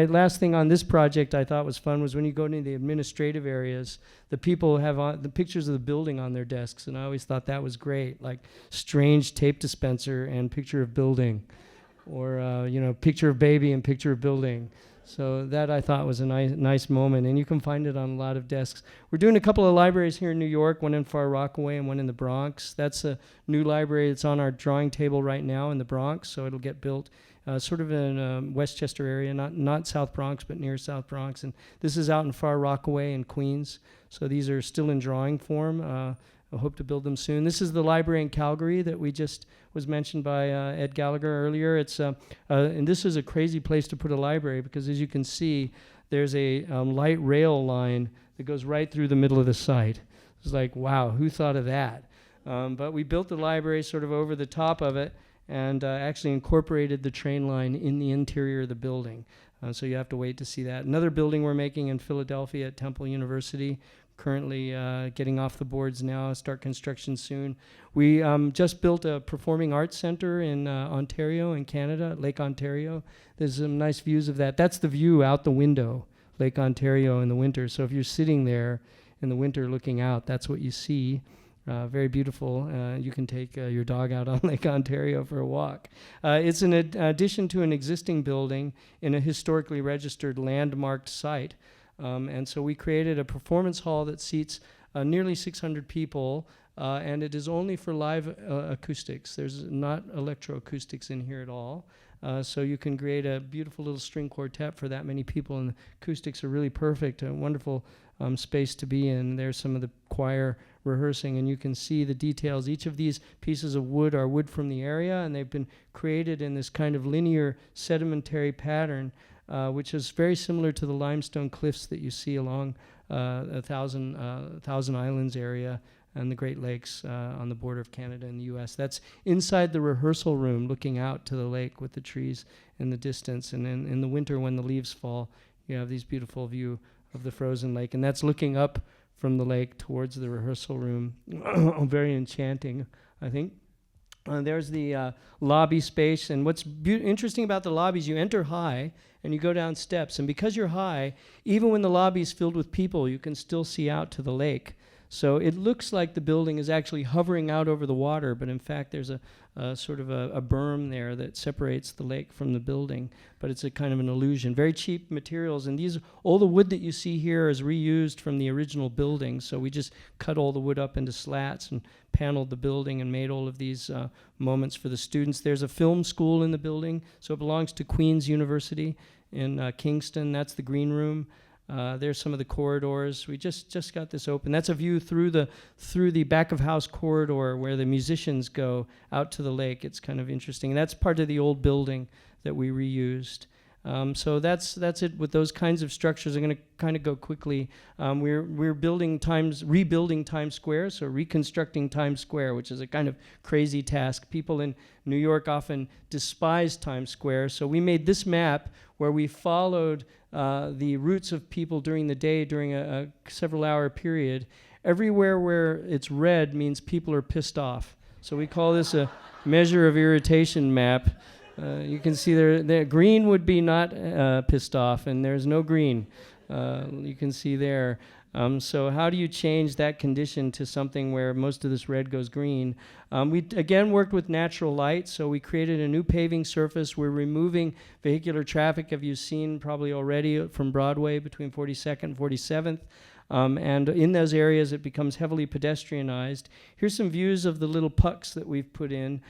last thing on this project I thought was fun was when you go into the administrative areas, the people have the pictures of the building on their desks, and I always thought that was great, like strange tape dispenser and picture of building, or picture of baby and picture of building. So that I thought was a nice moment, and you can find it on a lot of desks. We're doing a couple of libraries here in New York, one in Far Rockaway and one in the Bronx. That's a new library that's on our drawing table right now in the Bronx, so it'll get built sort of in Westchester area, not South Bronx, but near South Bronx. And this is out in Far Rockaway in Queens, so these are still in drawing form. I hope to build them soon. This is the library in Calgary that was mentioned by Ed Gallagher earlier. It's and this is a crazy place to put a library because, as you can see, there's a light rail line that goes right through the middle of the site. It's like, wow, who thought of that? But we built the library sort of over the top of it and actually incorporated the train line in the interior of the building. So you have to wait to see that. Another building we're making in Philadelphia at Temple University, currently getting off the boards now, start construction soon. We just built a performing arts center in Ontario in Canada, Lake Ontario. There's some nice views of that. That's the view out the window, Lake Ontario in the winter. So if you're sitting there in the winter looking out, that's what you see. Very beautiful. You can take your dog out on Lake Ontario for a walk. It's an addition to an existing building in a historically registered landmarked site. And so we created a performance hall that seats nearly 600 people, and it is only for live acoustics. There's not electroacoustics in here at all. So you can create a beautiful little string quartet for that many people, and the acoustics are really perfect. A wonderful space to be in. There's some of the choir rehearsing, and you can see the details. Each of these pieces of wood are wood from the area, and they've been created in this kind of linear sedimentary pattern, which is very similar to the limestone cliffs that you see along Thousand Islands area and the Great Lakes on the border of Canada and the U.S. That's inside the rehearsal room, looking out to the lake with the trees in the distance. And then in the winter, when the leaves fall, you have these beautiful view of the frozen lake. And that's looking up from the lake towards the rehearsal room. Very enchanting, I think. There's the lobby space, and what's interesting about the lobby is you enter high and you go down steps, and because you're high, even when the lobby is filled with people, you can still see out to the lake. So it looks like the building is actually hovering out over the water, but in fact there's a sort of a berm there that separates the lake from the building, but it's a kind of an illusion. Very cheap materials, and all the wood that you see here is reused from the original building, so we just cut all the wood up into slats and paneled the building and made all of these moments for the students. There's a film school in the building, so it belongs to Queen's University in Kingston. That's the green room. There's some of the corridors. We just got this open. That's a view through the back of house corridor where the musicians go out to the lake. It's kind of interesting. And that's part of the old building that we reused. So that's it with those kinds of structures. I'm going to kind of go quickly. We're rebuilding Times Square, so reconstructing Times Square, which is a kind of crazy task. People in New York often despise Times Square, so we made this map where we followed the routes of people during the day during a several-hour period, everywhere where it's red means people are pissed off. So we call this a measure of irritation map. You can see there green would be not pissed off, and there's no green. You can see there. So how do you change that condition to something where most of this red goes green? We again worked with natural light, so we created a new paving surface. We're removing vehicular traffic, have you seen probably already from Broadway between 42nd and 47th. And in those areas, it becomes heavily pedestrianized. Here's some views of the little pucks that we've put in,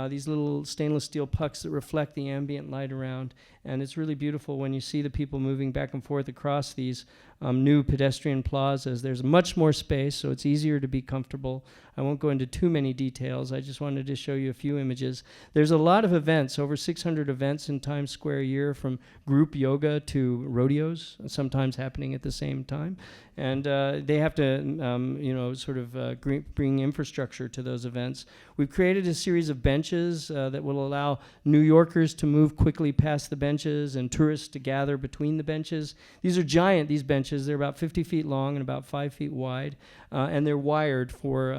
these little stainless steel pucks that reflect the ambient light around. And it's really beautiful when you see the people moving back and forth across these new pedestrian plazas. There's much more space, so it's easier to be comfortable. I won't go into too many details. I just wanted to show you a few images. There's a lot of events, over 600 events in Times Square a year, from group yoga to rodeos, sometimes happening at the same time. And they have to, sort of bring infrastructure to those events. We've created a series of benches that will allow New Yorkers to move quickly past the benches and tourists to gather between the benches. These are giant, these benches. They're about 50 feet long and about 5 feet wide. And they're wired for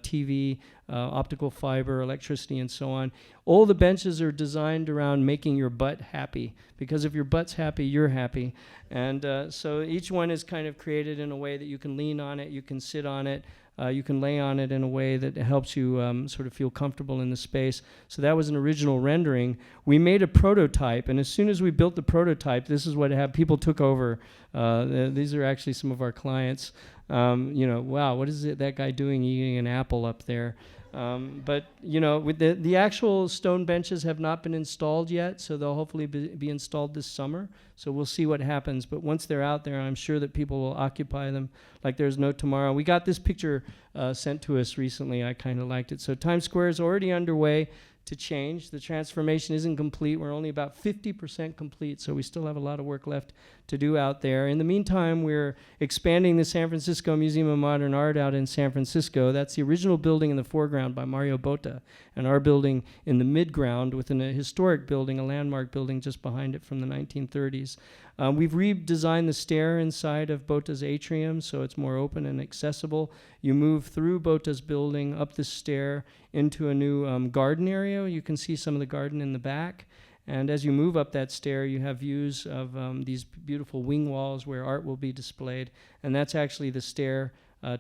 TV, optical fiber, electricity, and so on. All the benches are designed around making your butt happy, because if your butt's happy, you're happy. And so each one is kind of created in a way that you can lean on it, you can sit on it, you can lay on it in a way that helps you sort of feel comfortable in the space. So that was an original rendering. We made a prototype, and as soon as we built the prototype, this is what happened. People took over. These are actually some of our clients. Wow, what is that guy doing eating an apple up there? But with the actual stone benches have not been installed yet, so they'll hopefully be installed this summer. So we'll see what happens. But once they're out there, I'm sure that people will occupy them like there's no tomorrow. We got this picture sent to us recently. I kind of liked it. So Times Square is already underway to change. The transformation isn't complete. We're only about 50% complete, so we still have a lot of work left to do out there. In the meantime, we're expanding the San Francisco Museum of Modern Art out in San Francisco. That's the original building in the foreground by Mario Botta, and our building in the midground within a historic building, a landmark building just behind it from the 1930s. We've redesigned the stair inside of Botta's atrium so it's more open and accessible. You move through Botta's building, up the stair, into a new garden area. You can see some of the garden in the back. And as you move up that stair, you have views of these beautiful wing walls where art will be displayed. And that's actually the stair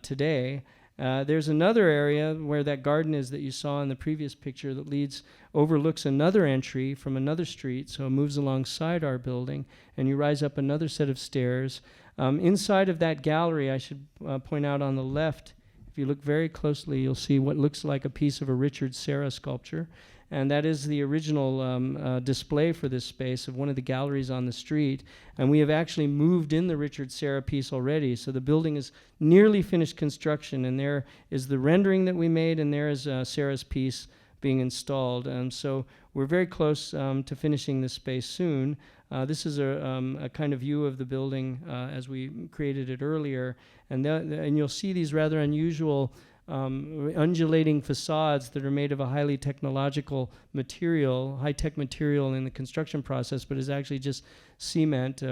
today. There's another area where that garden is that you saw in the previous picture that overlooks another entry from another street, so it moves alongside our building, and you rise up another set of stairs. Inside of that gallery, I should point out on the left, if you look very closely, you'll see what looks like a piece of a Richard Serra sculpture. And that is the original display for this space of one of the galleries on the street. And we have actually moved in the Richard Serra piece already. So the building is nearly finished construction. And there is the rendering that we made, and there is Serra's piece being installed. So we're very close to finishing this space soon. This is a kind of view of the building as we created it earlier. And you'll see these rather unusual undulating facades that are made of a highly technological material, high-tech material in the construction process, but is actually just cement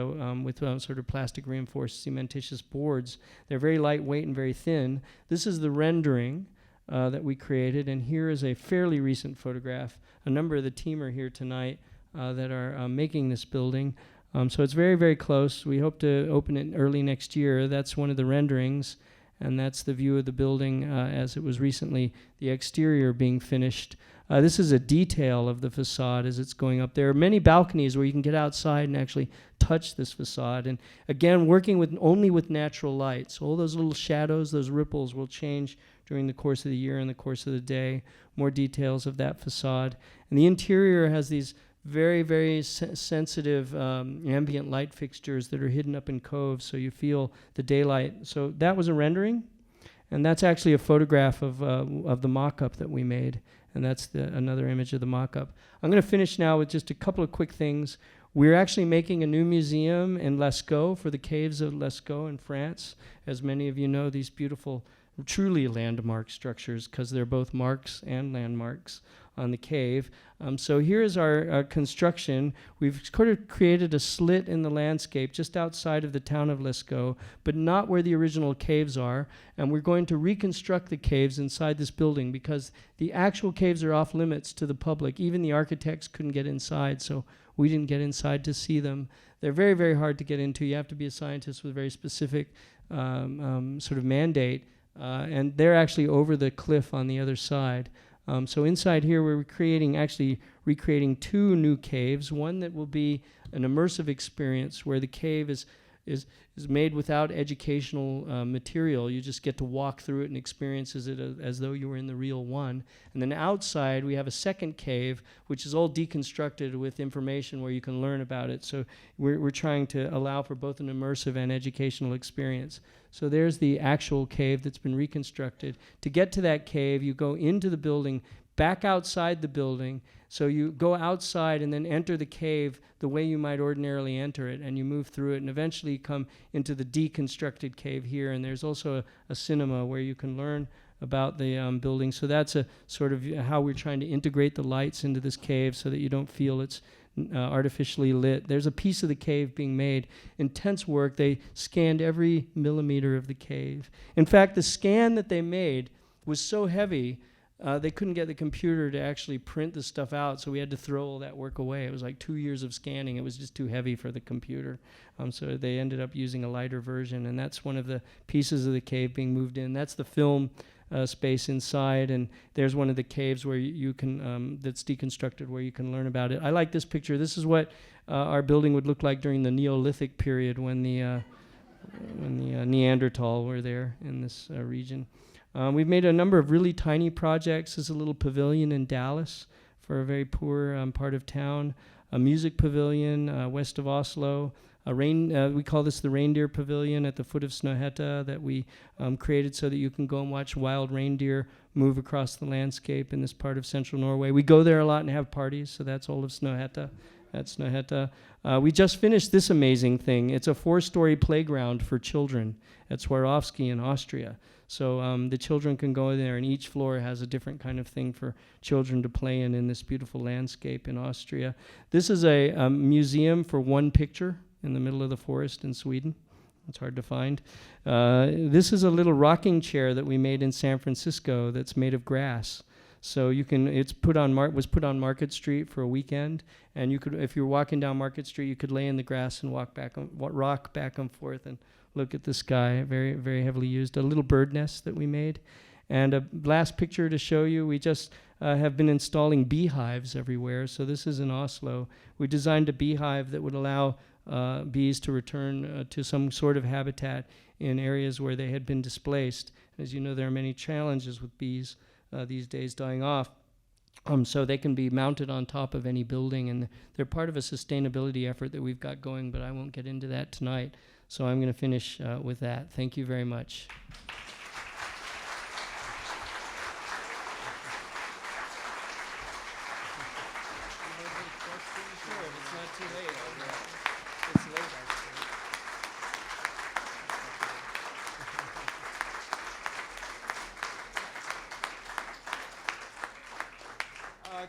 with sort of plastic reinforced cementitious boards. They're very lightweight and very thin. This is the rendering that we created, and here is a fairly recent photograph. A number of the team are here tonight that are making this building. So it's very, very close. We hope to open it early next year. That's one of the renderings. And that's the view of the building as it was recently, the exterior being finished. This is a detail of the facade as it's going up. There are many balconies where you can get outside and actually touch this facade. And again, working only with natural light. So all those little shadows, those ripples will change during the course of the year and the course of the day. More details of that facade. And the interior has these very, very sensitive ambient light fixtures that are hidden up in coves, so you feel the daylight. So that was a rendering, and that's actually a photograph of the mock-up that we made, and that's another image of the mock-up. I'm going to finish now with just a couple of quick things. We're actually making a new museum in Lascaux for the caves of Lascaux in France. As many of you know, these beautiful truly landmark structures because they're both marks and landmarks on the cave. So here's our construction. We've sort of created a slit in the landscape just outside of the town of Lisco, but not where the original caves are. And we're going to reconstruct the caves inside this building because the actual caves are off limits to the public. Even the architects couldn't get inside, so we didn't get inside to see them. They're very, very hard to get into. You have to be a scientist with a very specific sort of mandate. And they're actually over the cliff on the other side. So inside here, we're recreating 2 new caves. One that will be an immersive experience where the cave is made without educational material. You just get to walk through it and experience it as though you were in the real one. And then outside, we have a second cave, which is all deconstructed with information where you can learn about it. So we're trying to allow for both an immersive and educational experience. So there's the actual cave that's been reconstructed. To get to that cave, you go into the building, back outside the building. So you go outside and then enter the cave the way you might ordinarily enter it, and you move through it, and eventually you come into the deconstructed cave here. And there's also a cinema where you can learn about the building. So that's a sort of how we're trying to integrate the lights into this cave so that you don't feel it's artificially lit. There's a piece of the cave being made. Intense work. They scanned every millimeter of the cave. In fact, the scan that they made was so heavy, they couldn't get the computer to actually print the stuff out, so we had to throw all that work away. It was like 2 years of scanning. It was just too heavy for the computer. So they ended up using a lighter version, and that's one of the pieces of the cave being moved in. That's the film space inside, and there's one of the caves where you can that's deconstructed where you can learn about it. I like this picture. This is what our building would look like during the Neolithic period when the Neanderthal were there in this region. We've made a number of really tiny projects. There's a little pavilion in Dallas for a very poor part of town, a music pavilion west of Oslo, we call this the reindeer pavilion at the foot of Snøhetta that we created so that you can go and watch wild reindeer move across the landscape in this part of central Norway. We go there a lot and have parties, so that's all of Snøhetta. That's Snøhetta. We just finished this amazing thing. It's a 4-story playground for children at Swarovski in Austria. So the children can go in there, and each floor has a different kind of thing for children to play in this beautiful landscape in Austria. This is a museum for one picture in the middle of the forest in Sweden. It's hard to find. This is a little rocking chair that we made in San Francisco that's made of grass. So you can. Was put on Market Street for a weekend, and you could, if you're walking down Market Street, you could lay in the grass and rock back and forth and look at the sky. Very, very heavily used. A little bird nest that we made, and a last picture to show you. We just have been installing beehives everywhere. So this is in Oslo. We designed a beehive that would allow bees to return to some sort of habitat in areas where they had been displaced. As you know, there are many challenges with bees these days dying off. So they can be mounted on top of any building, and they're part of a sustainability effort that we've got going, but I won't get into that tonight. So I'm going to finish with that. Thank you very much.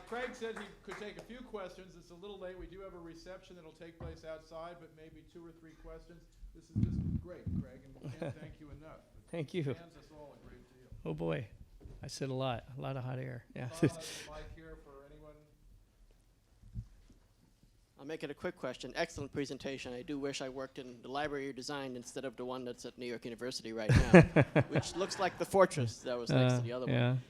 Craig said he could take a few questions. It's a little late. We do have a reception that'll take place outside, but maybe 2 or 3 questions. This is just great, Craig, and we can't thank you enough. Thank you. It stands us all a great deal. Oh boy, I said a lot of hot air. Yeah. Mic here for anyone. I'll make it a quick question. Excellent presentation. I do wish I worked in the library you designed instead of the one that's at New York University right now, which looks like the fortress that was next to the other one.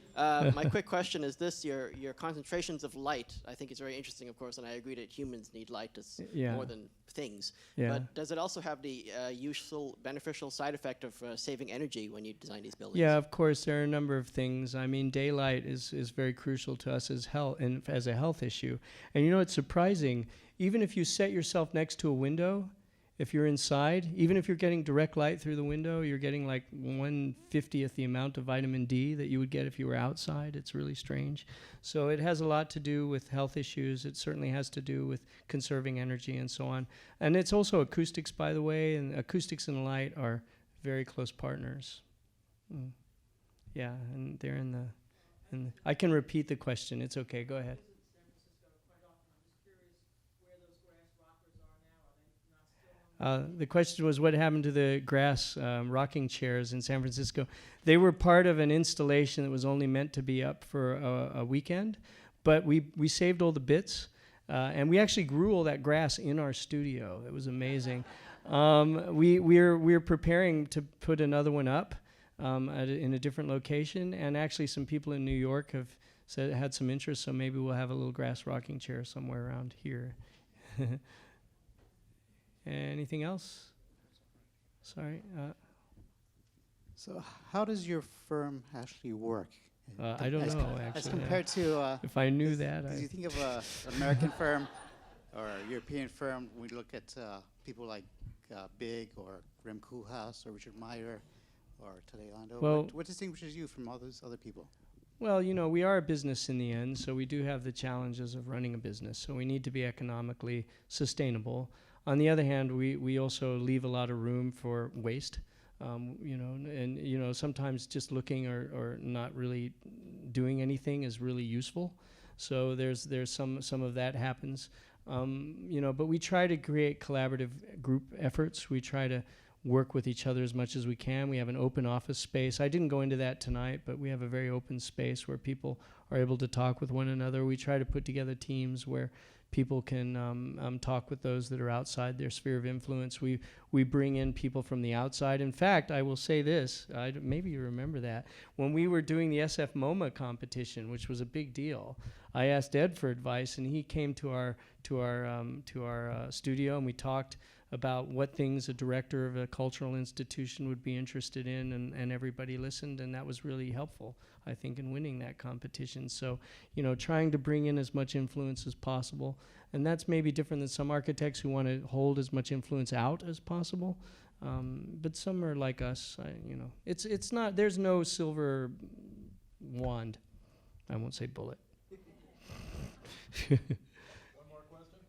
My quick question is this: your concentrations of light, I think, is very interesting, of course, and I agree that humans need light more than things. But does it also have the useful, beneficial side effect of saving energy when you design these buildings? Yeah, of course, there are a number of things. I mean, daylight is very crucial to us as as a health issue. And you know, it's surprising. Even if you set yourself next to a window, if you're inside, even if you're getting direct light through the window, you're getting like 1/50th the amount of vitamin D that you would get if you were outside. It's really strange. So it has a lot to do with health issues. It certainly has to do with conserving energy and so on. And it's also acoustics, by the way, and acoustics and light are very close partners. Yeah, and they're in the. I can repeat the question. It's okay. Go ahead. The question was, what happened to the grass rocking chairs in San Francisco? They were part of an installation that was only meant to be up for a weekend, but we saved all the bits, and we actually grew all that grass in our studio. It was amazing. We're preparing to put another one up in a different location, and actually some people in New York have had some interest, so maybe we'll have a little grass rocking chair somewhere around here. Anything else? Sorry. So how does your firm actually work? I don't know, actually. As compared to... if I knew that. Because you think of an American firm or a European firm, we look at people like Big or Rem Koolhaas or Richard Meyer or Tadeo. Well, what distinguishes you from all those other people? Well, you know, we are a business in the end, so we do have the challenges of running a business. So we need to be economically sustainable. On the other hand, we also leave a lot of room for waste, you know, and, you know, sometimes just looking or not really doing anything is really useful. So there's some of that happens, you know, but we try to create collaborative group efforts. We try to work with each other as much as we can. We have an open office space. I didn't go into that tonight, but we have a very open space where people are able to talk with one another. We try to put together teams where people can talk with those that are outside their sphere of influence. We bring in people from the outside. In fact, I will say this, maybe you remember that. When we were doing the SF MoMA competition, which was a big deal, I asked Ed for advice, and he came to our studio, and we talked about what things a director of a cultural institution would be interested in, and everybody listened, and that was really helpful, I think, in winning that competition. So, you know, trying to bring in as much influence as possible, and that's maybe different than some architects who want to hold as much influence out as possible. But some are like us, you know. It's not, there's no silver wand. I won't say bullet. One more question?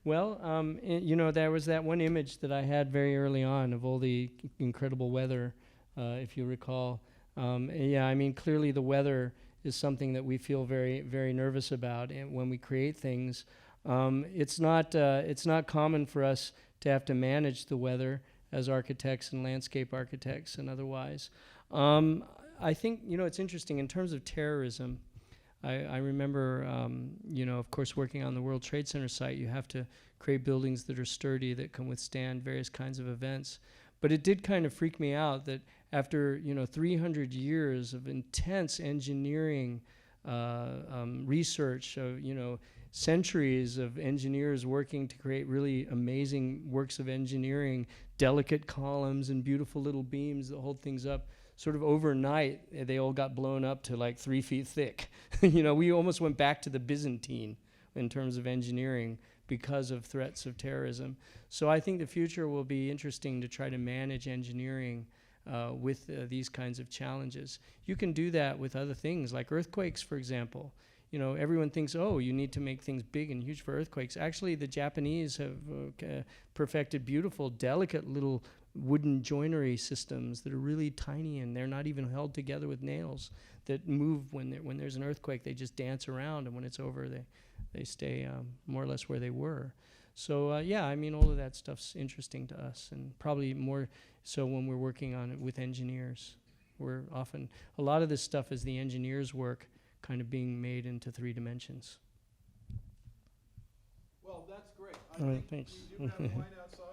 Well, you know, there was that one image that I had very early on of all the incredible weather, if you recall. Yeah, I mean, clearly the weather is something that we feel very, very nervous about, and when we create things. It's not common for us to have to manage the weather as architects and landscape architects and otherwise. I think, you know, it's interesting in terms of terrorism. I remember, you know, of course, working on the World Trade Center site, you have to create buildings that are sturdy, that can withstand various kinds of events. But it did kind of freak me out that after, you know, 300 years of intense engineering research, you know, centuries of engineers working to create really amazing works of engineering, delicate columns and beautiful little beams that hold things up. Sort of overnight, they all got blown up to like 3 feet thick. You know, we almost went back to the Byzantine in terms of engineering because of threats of terrorism. So I think the future will be interesting to try to manage engineering with these kinds of challenges. You can do that with other things like earthquakes, for example. You know, everyone thinks, oh, you need to make things big and huge for earthquakes. Actually, the Japanese have perfected beautiful, delicate little wooden joinery systems that are really tiny, and they're not even held together with nails, that move when there's an earthquake. They just dance around, and when it's over, they stay more or less where they were. So yeah, I mean, all of that stuff's interesting to us, and probably more so when we're working on it with engineers. We're often, a lot of this stuff is the engineers' work kind of being made into 3 dimensions. Well, that's great. All right, thanks. We do have wine outside.